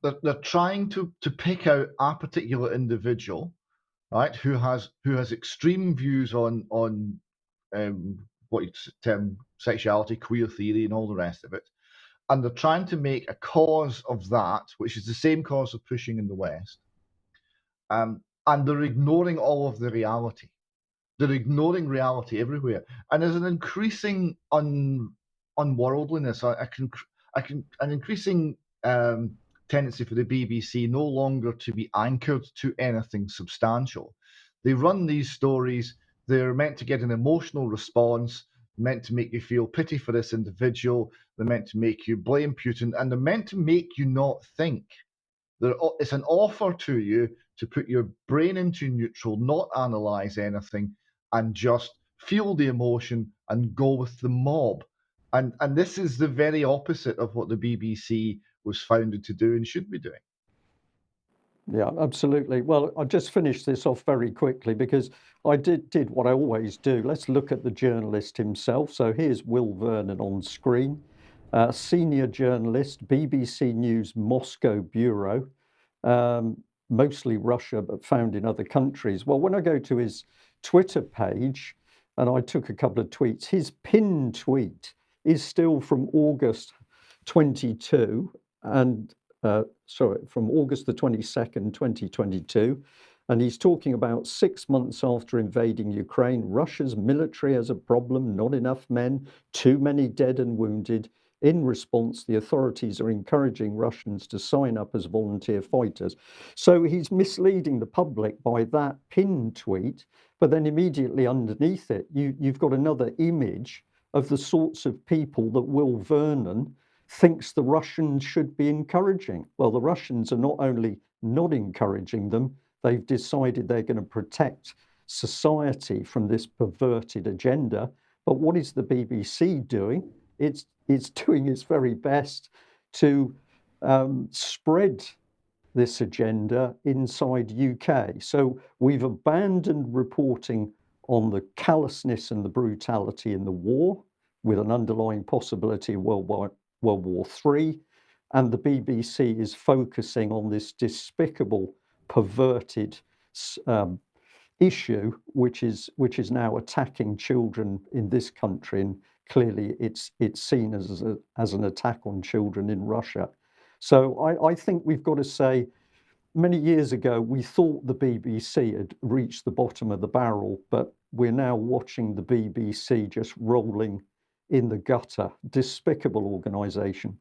They're trying to pick out a particular individual, right, who has extreme views on what you term sexuality, queer theory, and all the rest of it, and they're trying to make a cause of that, which is the same cause they're pushing in the West, and they're ignoring all of the reality. They're ignoring reality everywhere, and there's an increasing unworldliness, an increasing tendency for the BBC no longer to be anchored to anything substantial. They run these stories. They're meant to get an emotional response, meant to make you feel pity for this individual. They're meant to make you blame Putin, and they're meant to make you not think. It's an offer to you to put your brain into neutral, not analyze anything, and just feel the emotion and go with the mob. And this is the very opposite of what the BBC was founded to do and should be doing. Yeah, absolutely. Well, I'll just finish this off very quickly because I did what I always do. Let's look at the journalist himself. So here's Will Vernon on screen, senior journalist, BBC News Moscow Bureau, mostly Russia, but found in other countries. Well, when I go to his Twitter page, and I took a couple of tweets, his pinned tweet is still from August 22, and from August the 22nd, 2022. And he's talking about 6 months after invading Ukraine, Russia's military has a problem, not enough men, too many dead and wounded. In response, the authorities are encouraging Russians to sign up as volunteer fighters. So he's misleading the public by that pinned tweet, but then immediately underneath it, you've got another image of the sorts of people that Will Vernon thinks the Russians should be encouraging. Well, the Russians are not only not encouraging them, they've decided they're going to protect society from this perverted agenda. But what is the BBC doing? It's doing its very best to spread this agenda inside UK. So we've abandoned reporting on the callousness and the brutality in the war, with an underlying possibility of World War III, and the BBC is focusing on this despicable, perverted issue, which is now attacking children in this country, and clearly it's seen as an attack on children in Russia. So I think we've got to say, many years ago we thought the BBC had reached the bottom of the barrel, but we're now watching the BBC just rolling in the gutter. Despicable organisation.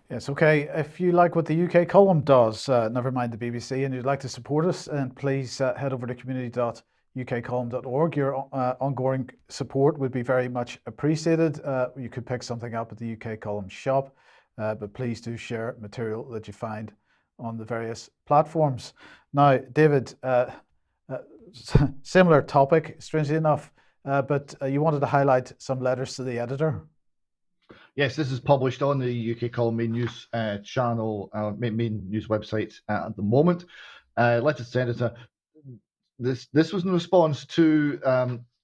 Yes, okay. If you like what the UK column does, never mind the BBC, and you'd like to support us, and please head over to community.ukcolumn.org. Your ongoing support would be very much appreciated. You could pick something up at the UK column shop, but please do share material that you find on the various platforms. Now, David, similar topic, strangely enough, but you wanted to highlight some letters to the editor. Yes, this is published on the UK Column main news channel, main news website at the moment. Letter to editor. this was in response to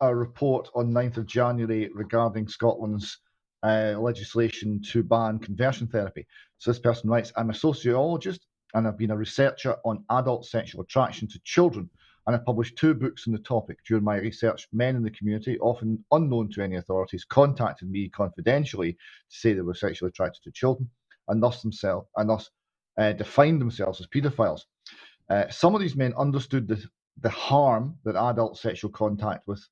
a report on 9th of January regarding Scotland's legislation to ban conversion therapy. So this person writes, I'm a sociologist and I've been a researcher on adult sexual attraction to children, and I published 2 books on the topic. During my research, men in the community, often unknown to any authorities, contacted me confidentially to say they were sexually attracted to children and thus defined themselves as paedophiles. Some of these men understood the harm that adult sexual contact with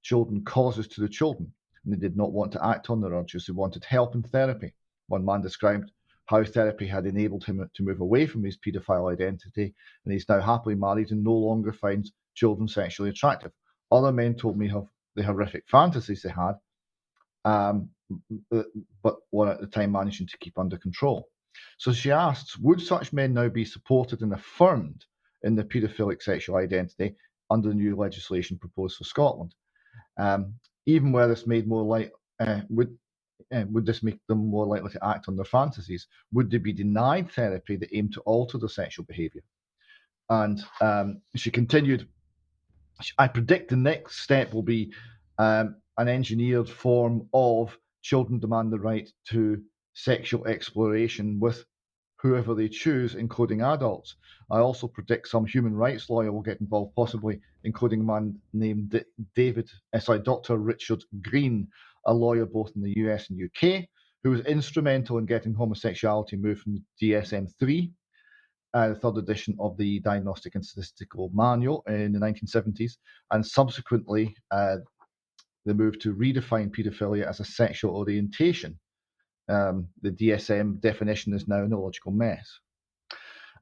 children causes to the children, and they did not want to act on their urges. They wanted help and therapy. One man described how therapy had enabled him to move away from his paedophile identity, and he's now happily married and no longer finds children sexually attractive. Other men told me of the horrific fantasies they had, but were at the time managing to keep under control. So she asks, would such men now be supported and affirmed in their paedophilic sexual identity under the new legislation proposed for Scotland? Even where this made more would this make them more likely to act on their fantasies? Would they be denied therapy that aimed to alter their sexual behaviour? And she continued, I predict the next step will be an engineered form of children demand the right to sexual exploration with whoever they choose, including adults. I also predict some human rights lawyer will get involved, possibly including a man named Dr. Richard Green, a lawyer both in the US and UK, who was instrumental in getting homosexuality moved from the DSM-3, the third edition of the Diagnostic and Statistical Manual in the 1970s, and subsequently they moved to redefine paedophilia as a sexual orientation. The DSM definition is now an illogical mess.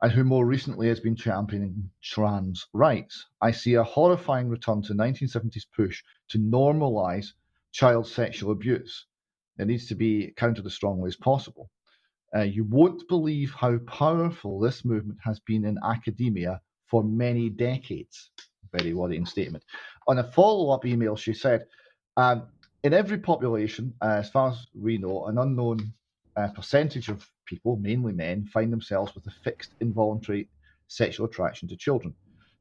And who more recently has been championing trans rights. I see a horrifying return to 1970s push to normalise child sexual abuse. It needs to be countered as strongly as possible. You won't believe how powerful this movement has been in academia for many decades. Very worrying statement. On a follow-up email, she said, in every population, as far as we know, an unknown percentage of people, mainly men, find themselves with a fixed involuntary sexual attraction to children.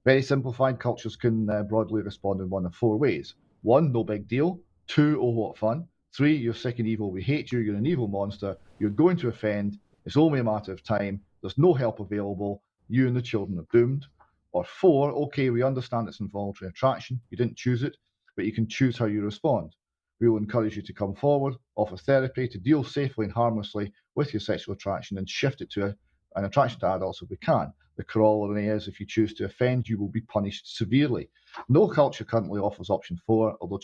Very simplified, cultures can broadly respond in one of 4 ways. 1, no big deal. 2, oh, what fun. 3, you're sick and evil, we hate you, you're an evil monster, you're going to offend, it's only a matter of time, there's no help available, you and the children are doomed. Or 4, okay, we understand it's involuntary attraction, you didn't choose it, but you can choose how you respond. We will encourage you to come forward, offer therapy to deal safely and harmlessly with your sexual attraction and shift it to an attraction to adults if we can. The corollary is if you choose to offend, you will be punished severely. No culture currently offers option 4, although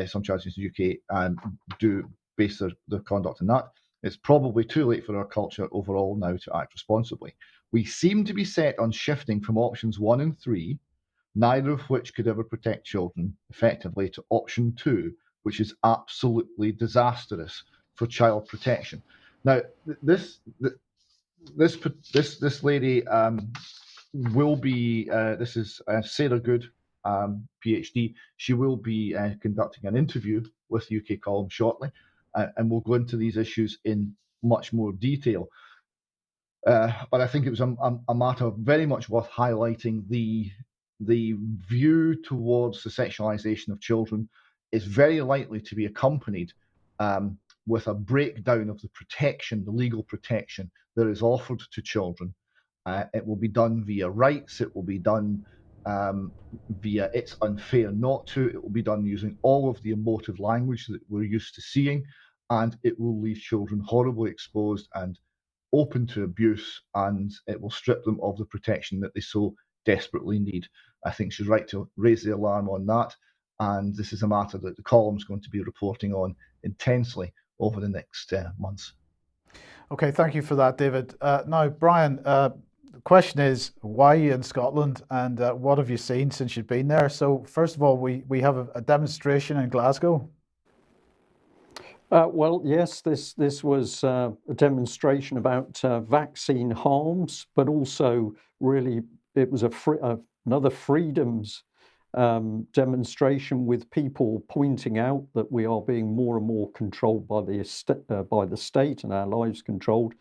some charities in the UK do base their conduct on that. It's probably too late for our culture overall now to act responsibly. We seem to be set on shifting from options 1 and 3, neither of which could ever protect children effectively, to option 2, which is absolutely disastrous for child protection. Now, this lady will be, this is Sarah Good, PhD. She will be conducting an interview with UK Column shortly, and we'll go into these issues in much more detail. But I think it was a matter very much worth highlighting. The view towards the sexualization of children is very likely to be accompanied with a breakdown of the protection, the legal protection that is offered to children. It will be done via rights. It will be done via it's unfair not to. It will be done using all of the emotive language that we're used to seeing, and it will leave children horribly exposed and open to abuse, and it will strip them of the protection that they so desperately need. I think she's right to raise the alarm on that, and this is a matter that the column's going to be reporting on intensely over the next months. Okay, thank you for that, David. Now, Brian, the question is, why are you in Scotland, and what have you seen since you've been there? So first of all, we have a demonstration in Glasgow. Well, yes, this was a demonstration about vaccine harms, but also really it was another freedoms demonstration with people pointing out that we are being more and more controlled by the state and our lives controlled.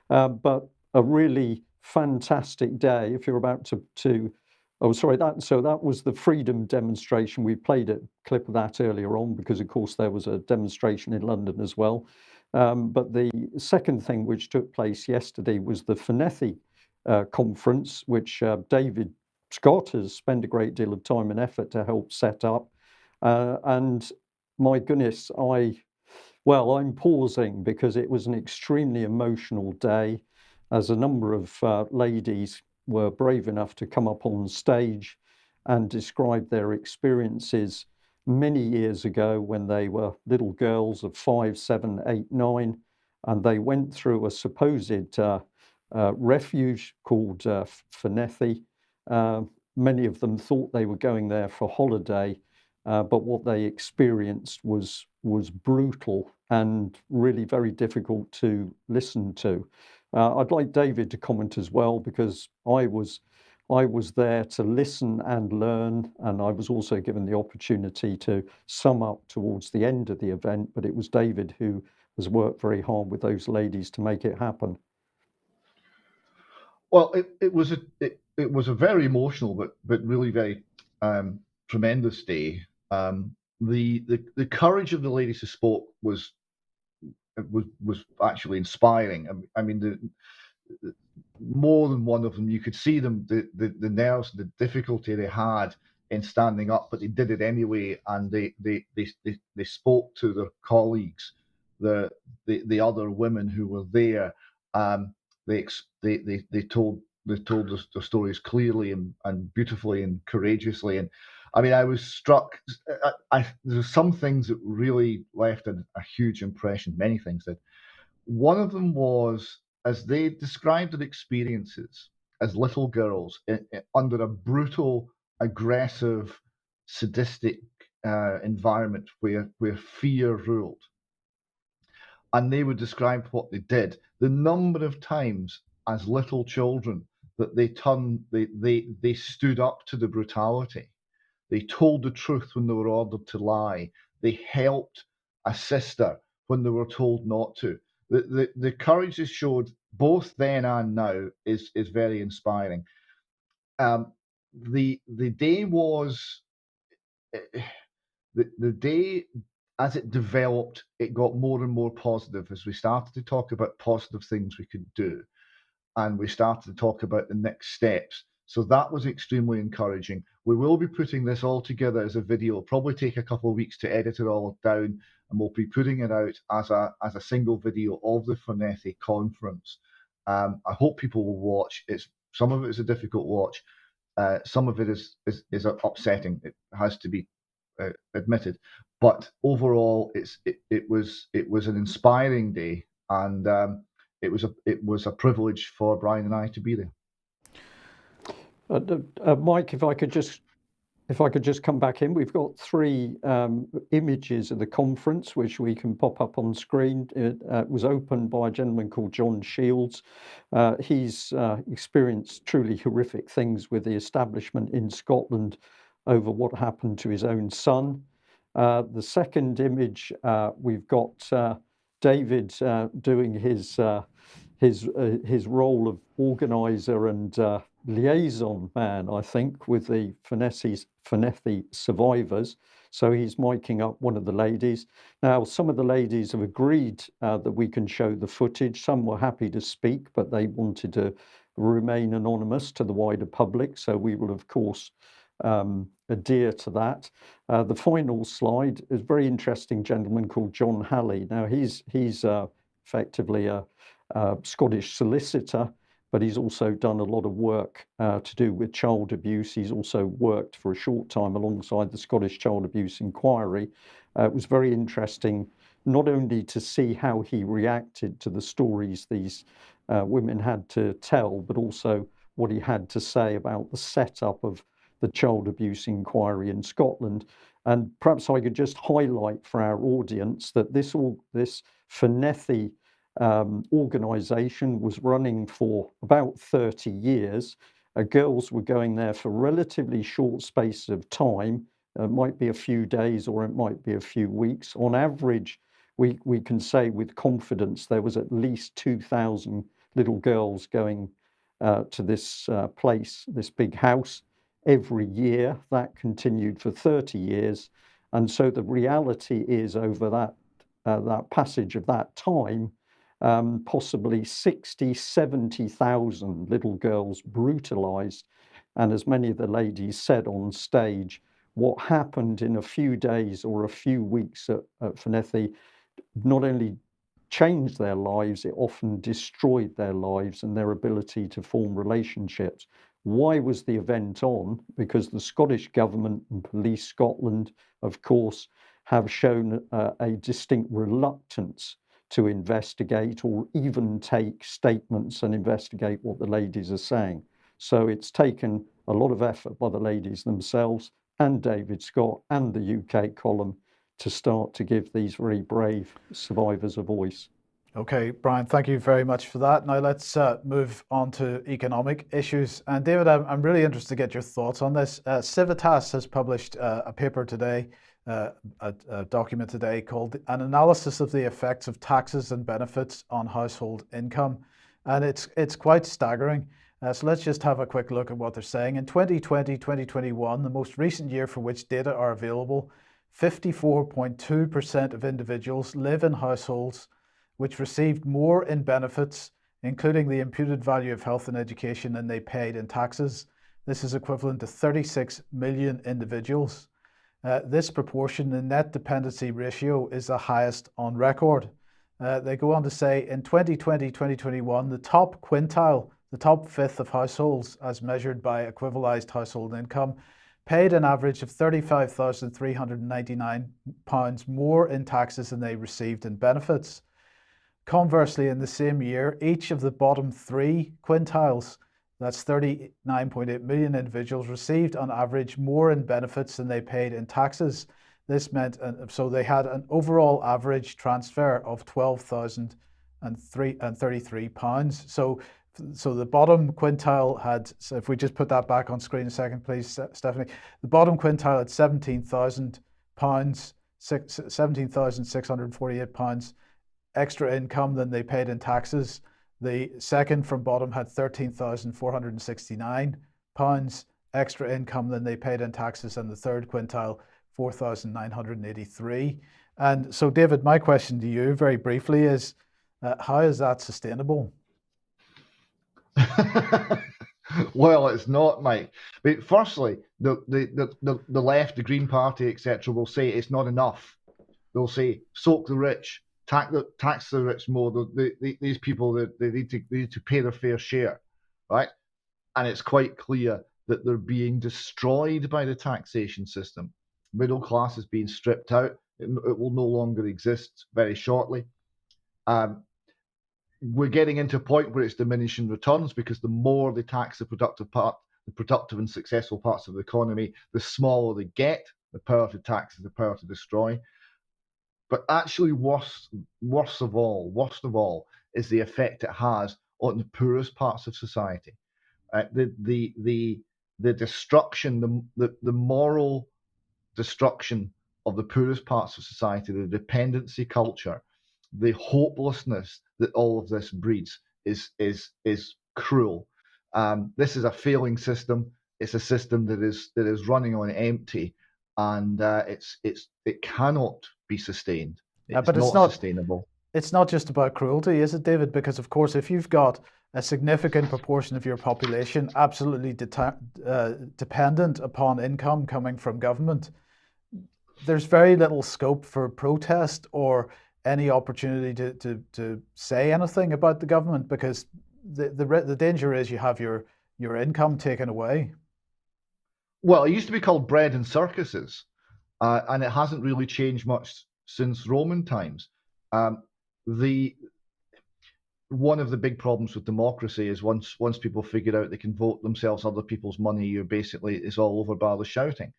But a really fantastic day if you're about to Oh, sorry. That was the freedom demonstration. We played a clip of that earlier on because, of course, there was a demonstration in London as well. But the second thing which took place yesterday was the Fenethy conference, which David Scott has spent a great deal of time and effort to help set up. And my goodness, I'm pausing because it was an extremely emotional day, as a number of ladies were brave enough to come up on stage and describe their experiences many years ago when they were little girls of 5, 7, 8, 9, and they went through a supposed refuge called Fenethy. Many of them thought they were going there for holiday, but what they experienced was brutal and really very difficult to listen to. I'd like David to comment as well, because I was there to listen and learn, and I was also given the opportunity to sum up towards the end of the event, but it was David who has worked very hard with those ladies to make it happen. Well, it was a very emotional but really very tremendous day. The courage of the ladies who spoke was actually inspiring. I mean, more than one of them, you could see them, the nerves, the difficulty they had in standing up, but they did it anyway, and they spoke to their colleagues, the other women who were there. They told their stories clearly and beautifully and courageously. And I mean, I was struck. There's some things that really left a huge impression. Many things did. One of them was, as they described their experiences as little girls under a brutal, aggressive, sadistic environment where fear ruled. And they would describe what they did. The number of times as little children that they stood up to the brutality. They told the truth when they were ordered to lie. They helped a sister when they were told not to. The courage they showed both then and now is very inspiring. The day was the day, as it developed, it got more and more positive as we started to talk about positive things we could do, and we started to talk about the next steps. So that was extremely encouraging. We will be putting this all together as a video. It'll probably take a couple of weeks to edit it all down, and we'll be putting it out as a single video of the Fenethy conference. I hope people will watch. Some of it is a difficult watch. Some of it is upsetting. It has to be admitted. But overall, it was an inspiring day, and it was a privilege for Brian and I to be there. Mike, if I could just come back in, we've got 3 images of the conference which we can pop up on screen. It was opened by a gentleman called John Shields. He's experienced truly horrific things with the establishment in Scotland over what happened to his own son. The second image, we've got David doing his role of organizer and liaison man, I think, with the Fenethy survivors. So he's miking up one of the ladies. Now, some of the ladies have agreed that we can show the footage. Some were happy to speak, but they wanted to remain anonymous to the wider public. So we will, of course, adhere to that. The final slide is a very interesting gentleman called John Halley. Now, he's effectively a Scottish solicitor, but he's also done a lot of work to do with child abuse. He's also worked for a short time alongside the Scottish Child Abuse Inquiry. It was very interesting not only to see how he reacted to the stories these women had to tell, but also what he had to say about the setup of the Child Abuse Inquiry in Scotland. And perhaps I could just highlight for our audience that this Fenethy organisation was running for about 30 years. Girls were going there for relatively short spaces of time. It might be a few days or it might be a few weeks. On average, we can say with confidence there was at least 2,000 little girls going to this place, this big house every year. That continued for 30 years. And so the reality is, over that passage of that time, possibly 60, 70,000 little girls brutalized. And as many of the ladies said on stage, what happened in a few days or a few weeks at Llanelli not only changed their lives, it often destroyed their lives and their ability to form relationships. Why was the event on? Because the Scottish Government and Police Scotland, of course, have shown a distinct reluctance to investigate or even take statements and investigate what the ladies are saying. So it's taken a lot of effort by the ladies themselves and David Scott and the UK column to start to give these very brave survivors a voice. Okay, Brian, thank you very much for that. Now let's move on to economic issues. And David, I'm really interested to get your thoughts on this. Civitas has published a paper today, a document today called An Analysis of the Effects of Taxes and Benefits on Household Income. And it's quite staggering. So let's just have a quick look at what they're saying. In 2020, 2021, the most recent year for which data are available, 54.2% of individuals live in households which received more in benefits, including the imputed value of health and education, than they paid in taxes. This is equivalent to 36 million individuals. This proportion, the net dependency ratio, is the highest on record. They go on to say in 2020, 2021, the top quintile, the top fifth of households, as measured by equivalised household income, paid an average of £35,399 more in taxes than they received in benefits. Conversely, in the same year, each of the bottom three quintiles, that's 39.8 million individuals, received on average more in benefits than they paid in taxes. This meant, so they had an overall average transfer of £12,033. So the bottom quintile had, so if we just put that back on screen a second, please, Stephanie, the bottom quintile had £17,000, £17,648 extra income than they paid in taxes. The second from bottom had £13,469 extra income than they paid in taxes, and the third quintile, 4,983. And so, David, my question to you very briefly is, how is that sustainable? Well, it's not, Mike. But firstly, the left, the Green Party, etc., will say it's not enough. They'll say soak the rich, tax the rich more. These people, they need to pay their fair share, right? And it's quite clear that they're being destroyed by the taxation system. Middle class is being stripped out. It will no longer exist very shortly. We're getting into a point where it's diminishing returns, because the more they tax the productive and successful parts of the economy, the smaller they get. The power to tax is the power to destroy. But actually, worst of all, is the effect it has on the poorest parts of society. The destruction, the moral destruction of the poorest parts of society, the dependency culture, the hopelessness that all of this breeds is cruel. This is a failing system. It's a system that is running on empty, and it cannot be sustained. But it's not sustainable. It's not just about cruelty, is it, David? Because of course, if you've got a significant proportion of your population absolutely dependent upon income coming from government, there's very little scope for protest or any opportunity to say anything about the government, because the danger is you have your income taken away. Well, it used to be called bread and circuses, and it hasn't really changed much since Roman times. One of the big problems with democracy is once people figure out they can vote themselves other people's money, it's all over bar the shouting.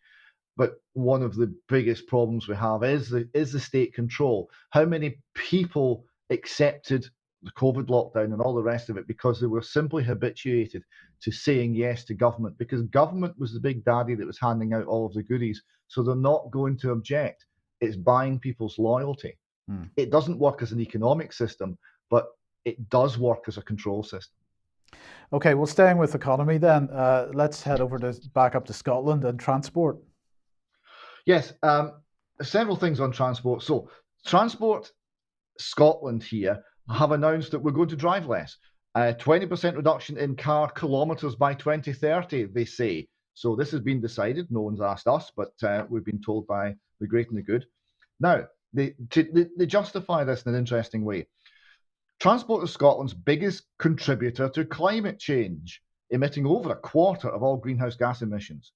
But one of the biggest problems we have is the state control. How many people accepted the COVID lockdown and all the rest of it because they were simply habituated to saying yes to government, because government was the big daddy that was handing out all of the goodies. So they're not going to object. It's buying people's loyalty. It doesn't work as an economic system, but it does work as a control system. Okay, well, staying with economy then, let's head over back up to Scotland and transport. Yes, several things on transport. So, Transport Scotland here have announced that we're going to drive less. 20% reduction in car kilometres by 2030, they say. So this has been decided. No one's asked us, but we've been told by the great and the good. Now, they justify this in an interesting way. Transport is Scotland's biggest contributor to climate change, emitting over a quarter of all greenhouse gas emissions.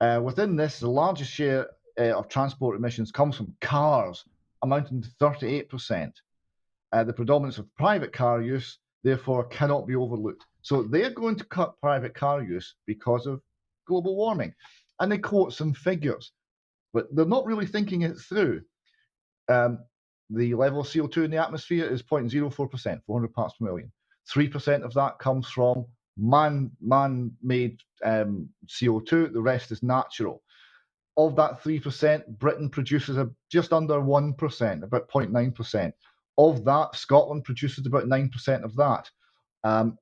Within this, the largest share of transport emissions comes from cars, amounting to 38%. The predominance of private car use, therefore, cannot be overlooked. So they're going to cut private car use because of global warming. And they quote some figures, but they're not really thinking it through. The level of CO2 in the atmosphere is 0.04%, 400 parts per million. 3% of that comes from man-made CO2. The rest is natural. Of that 3%, Britain produces just under 1%, about 0.9%. Of that, Scotland produces about 9% of that.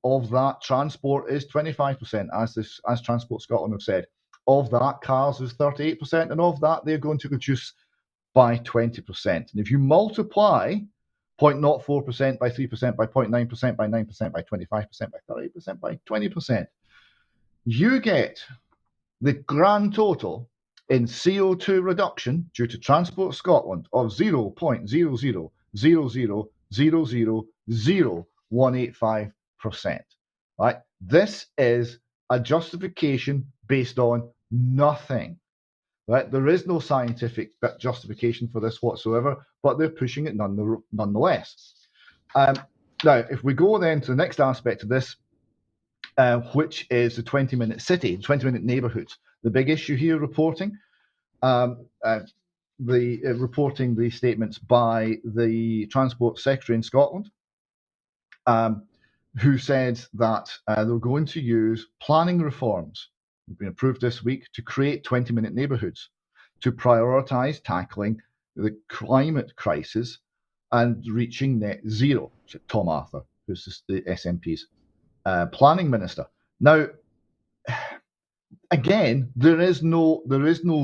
Of that, transport is 25%, as Transport Scotland have said. Of that, cars is 38%, and of that, they're going to reduce by 20%. And if you multiply 0.04% by 3%, by 0.9%, by 9%, by 25%, by 38%, by 20%, you get the grand total in CO2 reduction due to Transport Scotland of 0.00000000185%. Right? This is a justification based on nothing. Right? There is no scientific justification for this whatsoever, but they're pushing it nonetheless. Now, if we go then to the next aspect of this, which is the 20-minute city, 20-minute neighbourhoods. The big issue here, reporting the statements by the Transport Secretary in Scotland, who said that they're going to use planning reforms, have been approved this week, to create 20-minute neighbourhoods, to prioritise tackling the climate crisis and reaching net zero. Tom Arthur, who's the SNP's planning minister. Now, again, there is no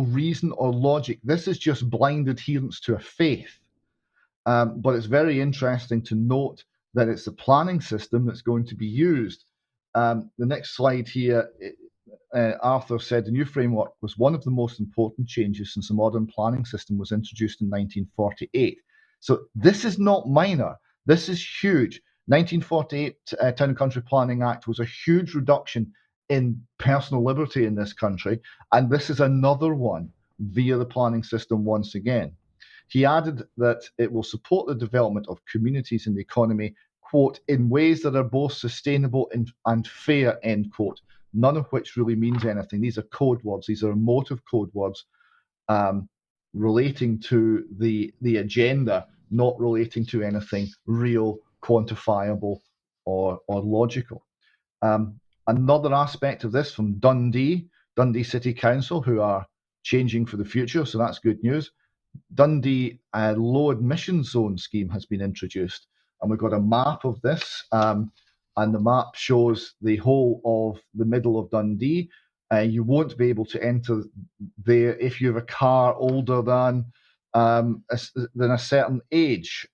reason or logic. This is just blind adherence to a faith. But it's very interesting to note that it's the planning system that's going to be used. The next slide here, Arthur said the new framework was one of the most important changes since the modern planning system was introduced in 1948. So this is not minor. This is huge. 1948 Town and Country Planning Act was a huge reduction in personal liberty in this country, and this is another one via the planning system once again. He added that it will support the development of communities in the economy, quote, in ways that are both sustainable and fair, end quote, none of which really means anything. These are code words. These are emotive code words relating to the agenda, not relating to anything real, quantifiable, or logical. Another aspect of this from Dundee City Council, who are changing for the future, so that's good news. Dundee low emission zone scheme has been introduced, and we've got a map of this, and the map shows the whole of the middle of Dundee. You won't be able to enter there if you have a car older than a certain age.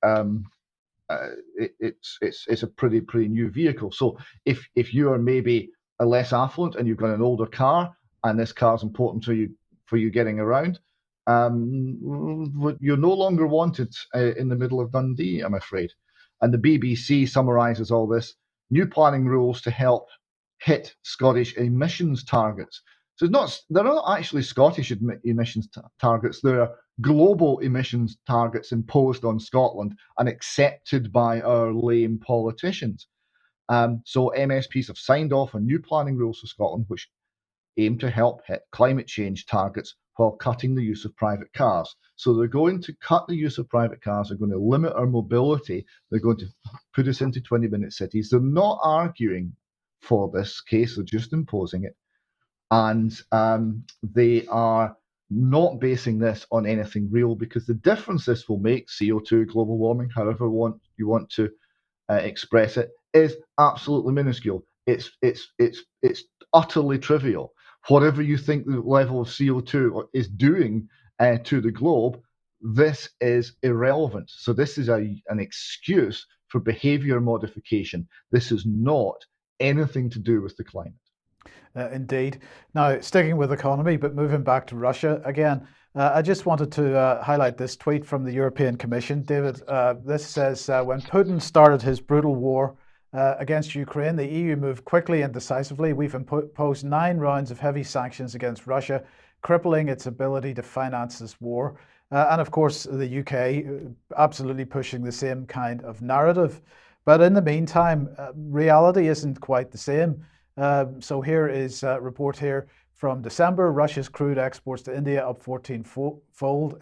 It's a pretty new vehicle. So if you are maybe a less affluent and you've got an older car, and this car's important to you for you getting around, you're no longer wanted in the middle of Dundee, I'm afraid. And the BBC summarises all this: new planning rules to help hit Scottish emissions targets. So they're not actually Scottish emissions targets, they're global emissions targets imposed on Scotland and accepted by our lame politicians. So MSPs have signed off on new planning rules for Scotland, which aim to help hit climate change targets while cutting the use of private cars. So they're going to cut the use of private cars, they're going to limit our mobility, they're going to put us into 20-minute cities. They're not arguing for this case, they're just imposing it. And they are not basing this on anything real, because the difference this will make, CO2, global warming, however you want to express it, is absolutely minuscule. it's utterly trivial. Whatever you think the level of CO2 is doing to the globe, this is irrelevant. So this is an excuse for behavior modification. This is not anything to do with the climate. Indeed. Now, sticking with economy, but moving back to Russia again, I just wanted to highlight this tweet from the European Commission. David, this says, when Putin started his brutal war against Ukraine, the EU moved quickly and decisively. We've imposed 9 rounds of heavy sanctions against Russia, crippling its ability to finance this war. And of course, the UK absolutely pushing the same kind of narrative. But in the meantime, reality isn't quite the same. So here is a report here from December. Russia's crude exports to India up 14-fold,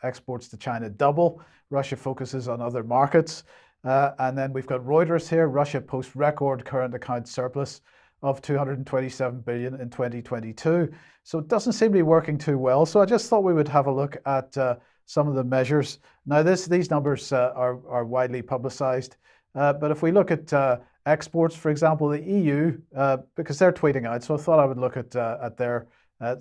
exports to China double. Russia focuses on other markets. And then we've got Reuters here. Russia posts record current account surplus of 227 billion in 2022. So it doesn't seem to be working too well. So I just thought we would have a look at some of the measures. Now, these numbers are widely publicized. But if we look at exports, for example, the EU, because they're tweeting out, so I thought I would look at their.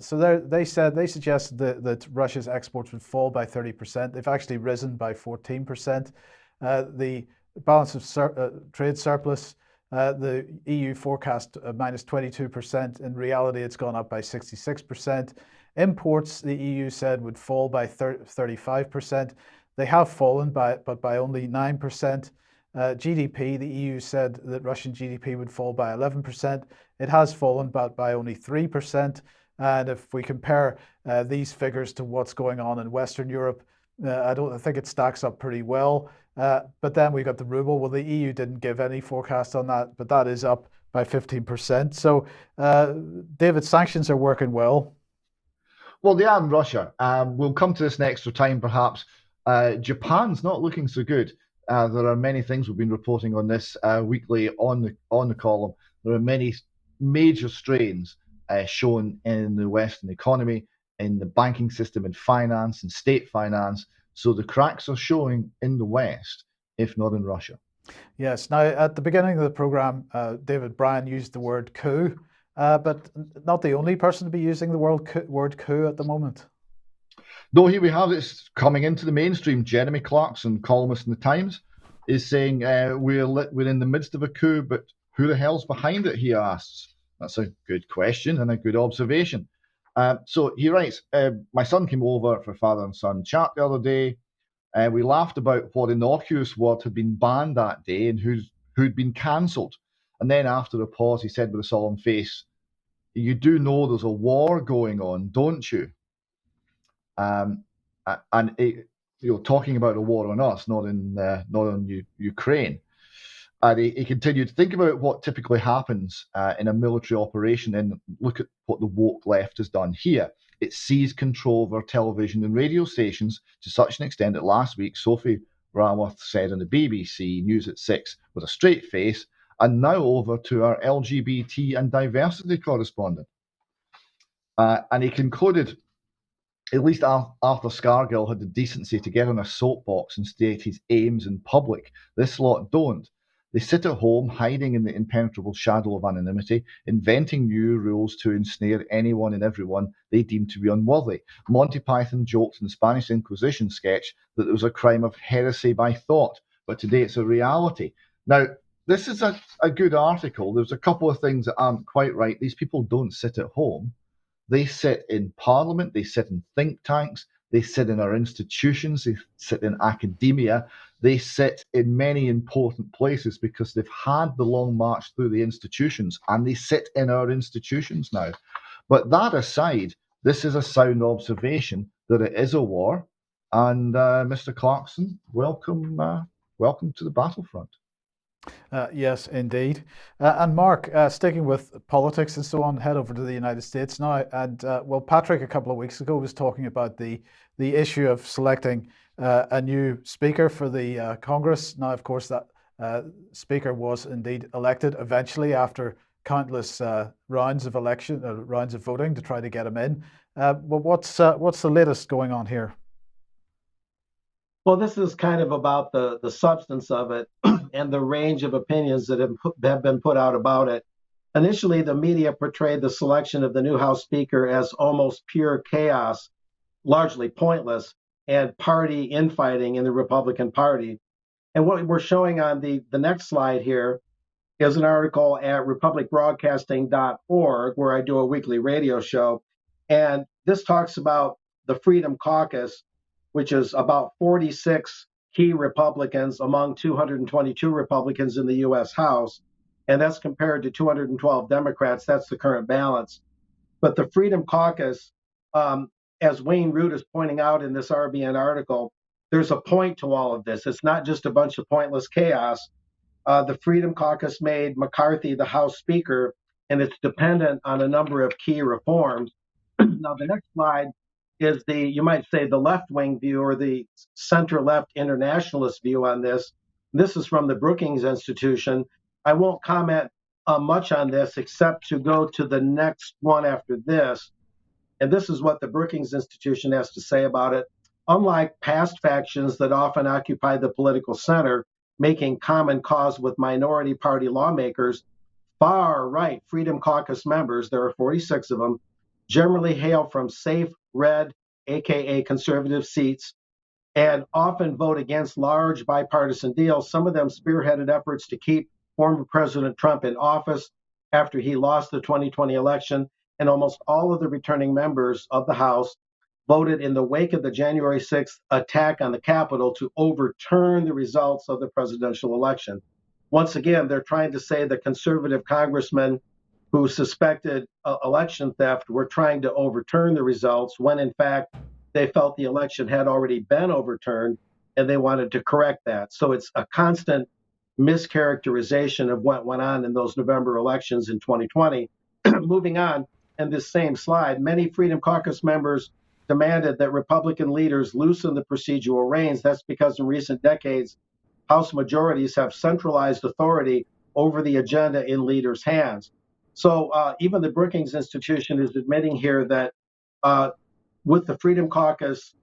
So they suggested that Russia's exports would fall by 30%. They've actually risen by 14%. The balance of trade surplus, the EU forecast minus 22%. In reality, it's gone up by 66%. Imports, the EU said, would fall by 35%. They have fallen but by only 9%. GDP, the EU said that Russian GDP would fall by 11%. It has fallen but by only 3%. And if we compare these figures to what's going on in Western Europe, I think it stacks up pretty well. But then we got the ruble. Well, the EU didn't give any forecast on that, but that is up by 15%. So, David, sanctions are working well. Well, they are in Russia. We'll come to this next time, perhaps. Japan's not looking so good. There are many things we've been reporting on this weekly on the column. There are many major strains shown in the Western economy, in the banking system, in finance, and state finance. So the cracks are showing in the West, if not in Russia. Yes. Now, at the beginning of the program, David Bryan used the word coup, but not the only person to be using the word coup at the moment. No, here we have it coming into the mainstream. Jeremy Clarkson, columnist in the Times, is saying we're in the midst of a coup, but who the hell's behind it, he asks. That's a good question and a good observation. So he writes, my son came over for father and son chat the other day. We laughed about what innocuous word had been banned that day and who'd been cancelled. And then after a pause, he said with a solemn face, you do know there's a war going on, don't you? And talking about a war on us, not on Ukraine. And he continued, think about what typically happens in a military operation and look at what the woke left has done here. It seized control of our television and radio stations to such an extent that last week Sophie Raworth said on the BBC News at 6 with a straight face, and now over to our LGBT and diversity correspondent. And he concluded, at least Arthur Scargill had the decency to get on a soapbox and state his aims in public. This lot don't. They sit at home, hiding in the impenetrable shadow of anonymity, inventing new rules to ensnare anyone and everyone they deem to be unworthy. Monty Python joked in the Spanish Inquisition sketch that it was a crime of heresy by thought, but today it's a reality. Now, this is a good article. There's a couple of things that aren't quite right. These people don't sit at home. They sit in Parliament, they sit in think tanks, they sit in our institutions, they sit in academia, they sit in many important places because they've had the long march through the institutions and they sit in our institutions now. But that aside, this is a sound observation that it is a war. And Mr. Clarkson, welcome to the battlefront. Yes, indeed. And Mark, sticking with politics and so on, head over to the United States now. And well, Patrick a couple of weeks ago was talking about the issue of selecting a new speaker for the Congress. Now, of course, that speaker was indeed elected eventually after countless rounds of voting to try to get him in. But what's the latest going on here? Well, this is kind of about the substance of it. and the range of opinions that have been put out about it. Initially, the media portrayed the selection of the new House Speaker as almost pure chaos, largely pointless, and party infighting in the Republican Party. And what we're showing on the next slide here is an article at republicbroadcasting.org, where I do a weekly radio show. And this talks about the Freedom Caucus, which is about 46 key Republicans among 222 Republicans in the U.S. House. And that's compared to 212 Democrats. That's the current balance. But the Freedom Caucus, as Wayne Root is pointing out in this RBN article, there's a point to all of this. It's not just a bunch of pointless chaos. The Freedom Caucus made McCarthy the House Speaker, and it's dependent on a number of key reforms. Now, the next slide is you might say, the left-wing view or the center-left internationalist view on this. This is from the Brookings Institution. I won't comment much on this except to go to the next one after this. And this is what the Brookings Institution has to say about it. Unlike past factions that often occupy the political center, making common cause with minority party lawmakers, far-right Freedom Caucus members, there are 46 of them, generally hail from safe red, aka conservative seats, and often vote against large bipartisan deals. Some of them spearheaded efforts to keep former President Trump in office after he lost the 2020 election, and almost all of the returning members of the House voted in the wake of the January 6th attack on the Capitol to overturn the results of the presidential election. Once again, they're trying to say the conservative congressmen who suspected election theft were trying to overturn the results when, in fact, they felt the election had already been overturned and they wanted to correct that. So it's a constant mischaracterization of what went on in those November elections in 2020. Moving on, in this same slide, many Freedom Caucus members demanded that Republican leaders loosen the procedural reins. That's because in recent decades, House majorities have centralized authority over the agenda in leaders' hands. So even the Brookings Institution is admitting here that with the Freedom Caucus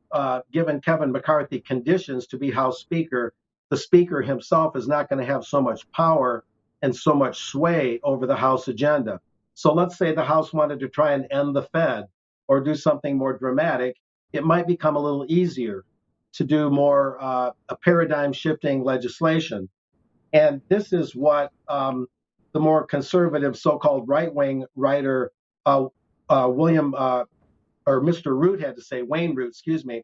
given Kevin McCarthy conditions to be House Speaker, the Speaker himself is not going to have so much power and so much sway over the House agenda. So let's say the House wanted to try and end the Fed or do something more dramatic. It might become a little easier to do more a paradigm-shifting legislation. And this is what the more conservative so-called right-wing writer William or Mr. Root had to say, Wayne Root, excuse me.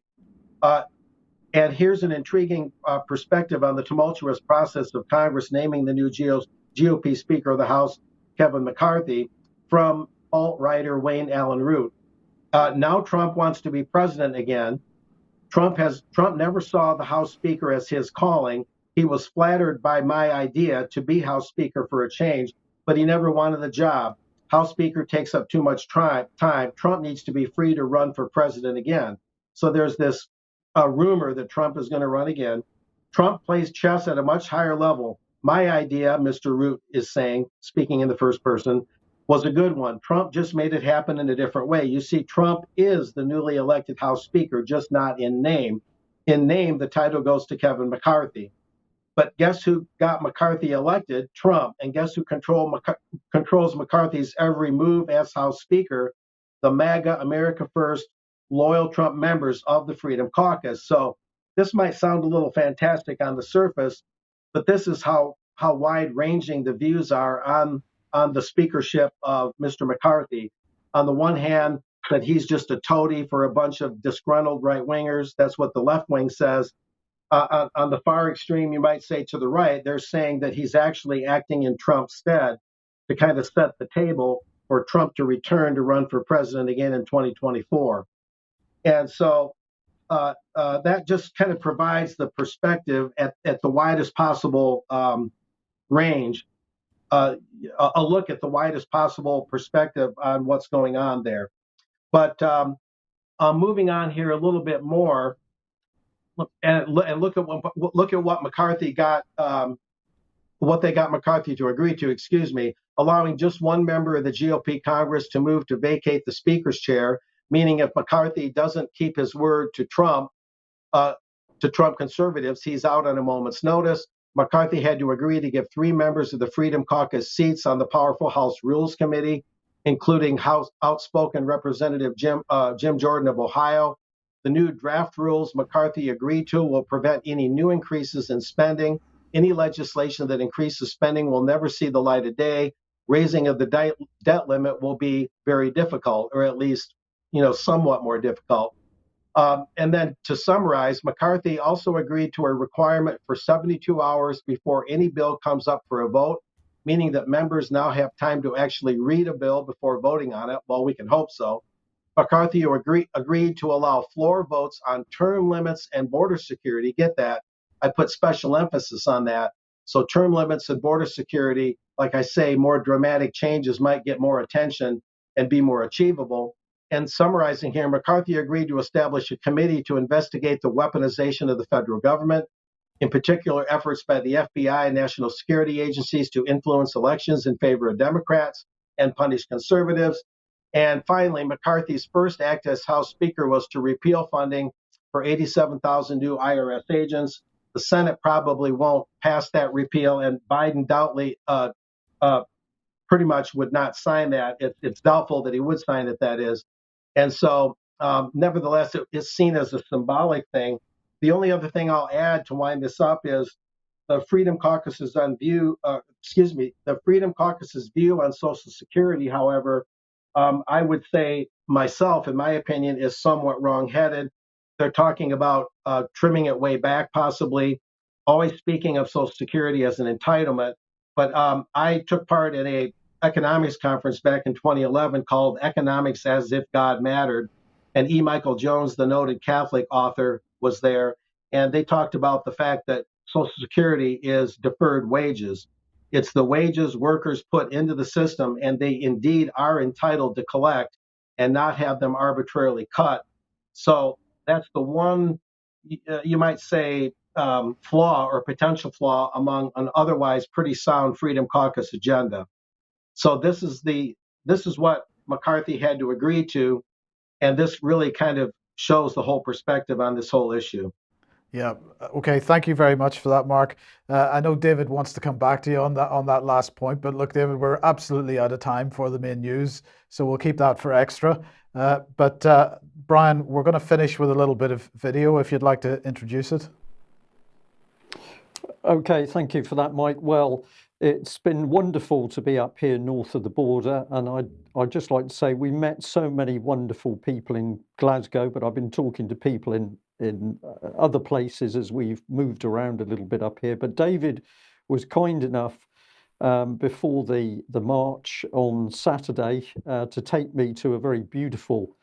And here's an intriguing perspective on the tumultuous process of Congress naming the new GOP Speaker of the House, Kevin McCarthy, from alt-writer Wayne Allen Root. Now Trump wants to be president again. Trump never saw the House Speaker as his calling. He was flattered by my idea to be House Speaker for a change, but he never wanted the job. House Speaker takes up too much time. Trump needs to be free to run for president again. So there's this rumor that Trump is going to run again. Trump plays chess at a much higher level. My idea, Mr. Root is saying, speaking in the first person, was a good one. Trump just made it happen in a different way. You see, Trump is the newly elected House Speaker, just not in name. In name, the title goes to Kevin McCarthy. But guess who got McCarthy elected? Trump. And guess who controls McCarthy's every move as House Speaker? The MAGA, America First, loyal Trump members of the Freedom Caucus. So this might sound a little fantastic on the surface, but this is how wide-ranging the views are on the speakership of Mr. McCarthy. On the one hand, that he's just a toady for a bunch of disgruntled right-wingers. That's what the left wing says. On the far extreme, you might say to the right, they're saying that he's actually acting in Trump's stead to kind of set the table for Trump to return to run for president again in 2024. And so that just kind of provides the perspective at the widest possible range, a look at the widest possible perspective on what's going on there. But moving on here a little bit more, and look at what McCarthy got, what they got McCarthy to agree to, allowing just one member of the GOP Congress to move to vacate the Speaker's chair, meaning if McCarthy doesn't keep his word to Trump conservatives, he's out on a moment's notice. McCarthy had to agree to give 3 members of the Freedom Caucus seats on the powerful House Rules Committee, including House outspoken Representative Jim Jordan of Ohio. The new draft rules McCarthy agreed to will prevent any new increases in spending. Any legislation that increases spending will never see the light of day. Raising of the debt limit will be very difficult, or at least, somewhat more difficult. And then to summarize, McCarthy also agreed to a requirement for 72 hours before any bill comes up for a vote, meaning that members now have time to actually read a bill before voting on it. Well, we can hope so. McCarthy agreed to allow floor votes on term limits and border security. Get that? I put special emphasis on that. So term limits and border security, like I say, more dramatic changes might get more attention and be more achievable. And summarizing here, McCarthy agreed to establish a committee to investigate the weaponization of the federal government, in particular efforts by the FBI and national security agencies to influence elections in favor of Democrats and punish conservatives. And finally, McCarthy's first act as House Speaker was to repeal funding for 87,000 new IRS agents. The Senate probably won't pass that repeal, and Biden doubtly pretty much would not sign that. It's doubtful that he would sign it, that is. And so, nevertheless, it's seen as a symbolic thing. The only other thing I'll add to wind this up is the Freedom Caucus's the Freedom Caucus's view on Social Security, however, I would say myself, in my opinion, is somewhat wrong-headed. They're talking about trimming it way back, possibly, always speaking of Social Security as an entitlement. But I took part in a economics conference back in 2011 called Economics as If God Mattered. And E. Michael Jones, the noted Catholic author, was there. And they talked about the fact that Social Security is deferred wages. It's the wages workers put into the system, and they indeed are entitled to collect and not have them arbitrarily cut. So that's the one, you might say, flaw or potential flaw among an otherwise pretty sound Freedom Caucus agenda. So this is what McCarthy had to agree to, and this really kind of shows the whole perspective on this whole issue. Yeah. Okay. Thank you very much for that, Mark. I know David wants to come back to you on that last point, but look, David, we're absolutely out of time for the main news, so we'll keep that for extra. But Brian, we're going to finish with a little bit of video if you'd like to introduce it. Okay, thank you for that, Mike. Well, it's been wonderful to be up here north of the border, and I'd just like to say we met so many wonderful people in Glasgow, but I've been talking to people in other places as we've moved around a little bit up here. But David was kind enough before the march on Saturday to take me to a very beautiful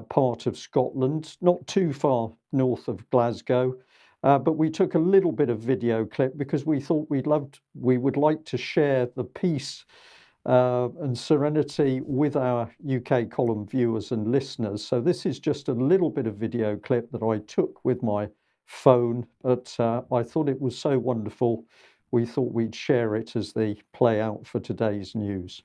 part of Scotland, not too far north of Glasgow. But we took a little bit of video clip because we thought we would like to share the peace and serenity with our UK column viewers and listeners. So this is just a little bit of video clip that I took with my phone, but I thought it was so wonderful, we thought we'd share it as they play out for today's news.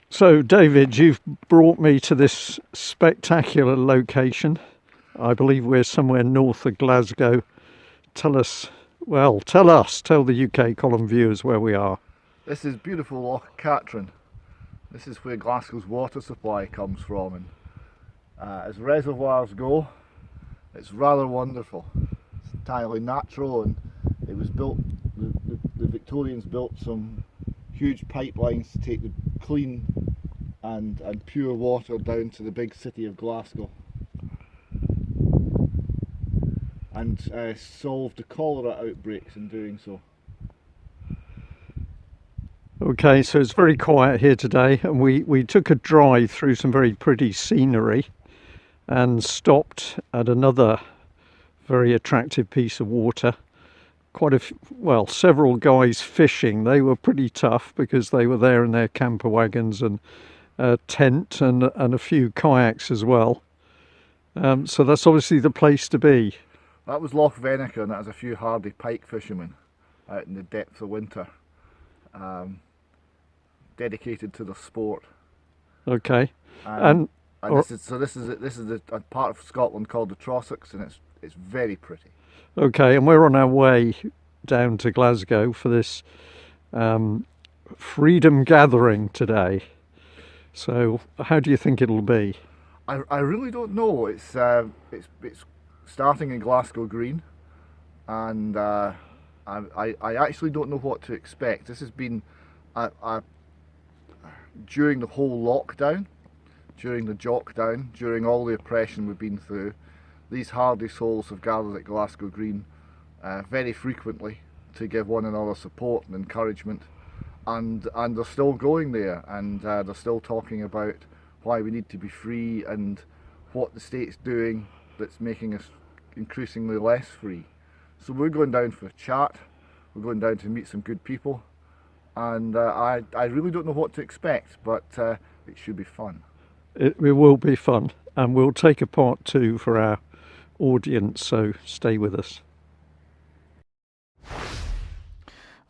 So, David, you've brought me to this spectacular location. I believe we're somewhere north of Glasgow. Tell the UK column viewers where we are. This is beautiful Loch Katrine. This is where Glasgow's water supply comes from. And as reservoirs go, it's rather wonderful. It's entirely natural, and it was built, the Victorians built some huge pipelines to take the clean and pure water down to the big city of Glasgow, and solved the cholera outbreaks in doing so. Okay, so it's very quiet here today, and we took a drive through some very pretty scenery and stopped at another very attractive piece of water. Several guys fishing. They were pretty tough because they were there in their camper wagons and tent and a few kayaks as well. So that's obviously the place to be. That was Loch Venacha, and that has a few hardy pike fishermen out in the depths of winter, dedicated to the sport. Okay, This is a part of Scotland called the Trossachs, and It's very pretty. Okay, and we're on our way down to Glasgow for this freedom gathering today. So how do you think it'll be? I really don't know. It's starting in Glasgow Green, and I actually don't know what to expect. This has been during the whole lockdown, during the jockdown, during all the oppression we've been through. These hardy souls have gathered at Glasgow Green very frequently to give one another support and encouragement, and they're still going there, and they're still talking about why we need to be free and what the state's doing that's making us increasingly less free. So we're going down for a chat, we're going down to meet some good people, and I really don't know what to expect, but it should be fun. It will be fun, and we'll take a part 2 for our audience, so stay with us.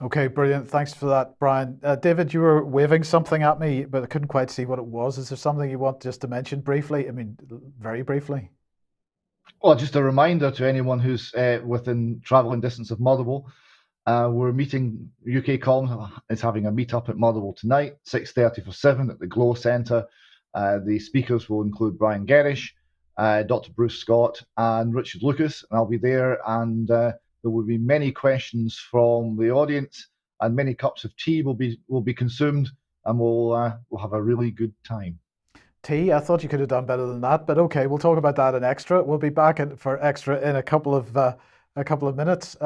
Okay, brilliant. Thanks for that, Brian. David, you were waving something at me, but I couldn't quite see what it was. Is there something you want just to mention briefly? I mean, very briefly. Well, just a reminder to anyone who's within travelling distance of Motherwell, we're meeting, UK Column is having a meet-up at Motherwell tonight, 6:30 for 7 at the Glow Centre. The speakers will include Brian Gerrish, Dr. Bruce Scott, and Richard Lucas, and I'll be there, and there will be many questions from the audience, and many cups of tea will be consumed, and we'll have a really good time. Tea? I thought you could have done better than that, but okay, we'll talk about that in extra. We'll be back for extra in a couple of minutes.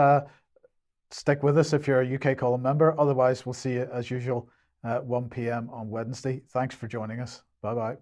Stick with us if you're a UK Column member. Otherwise, we'll see you as usual at 1 p.m. on Wednesday. Thanks for joining us. Bye bye.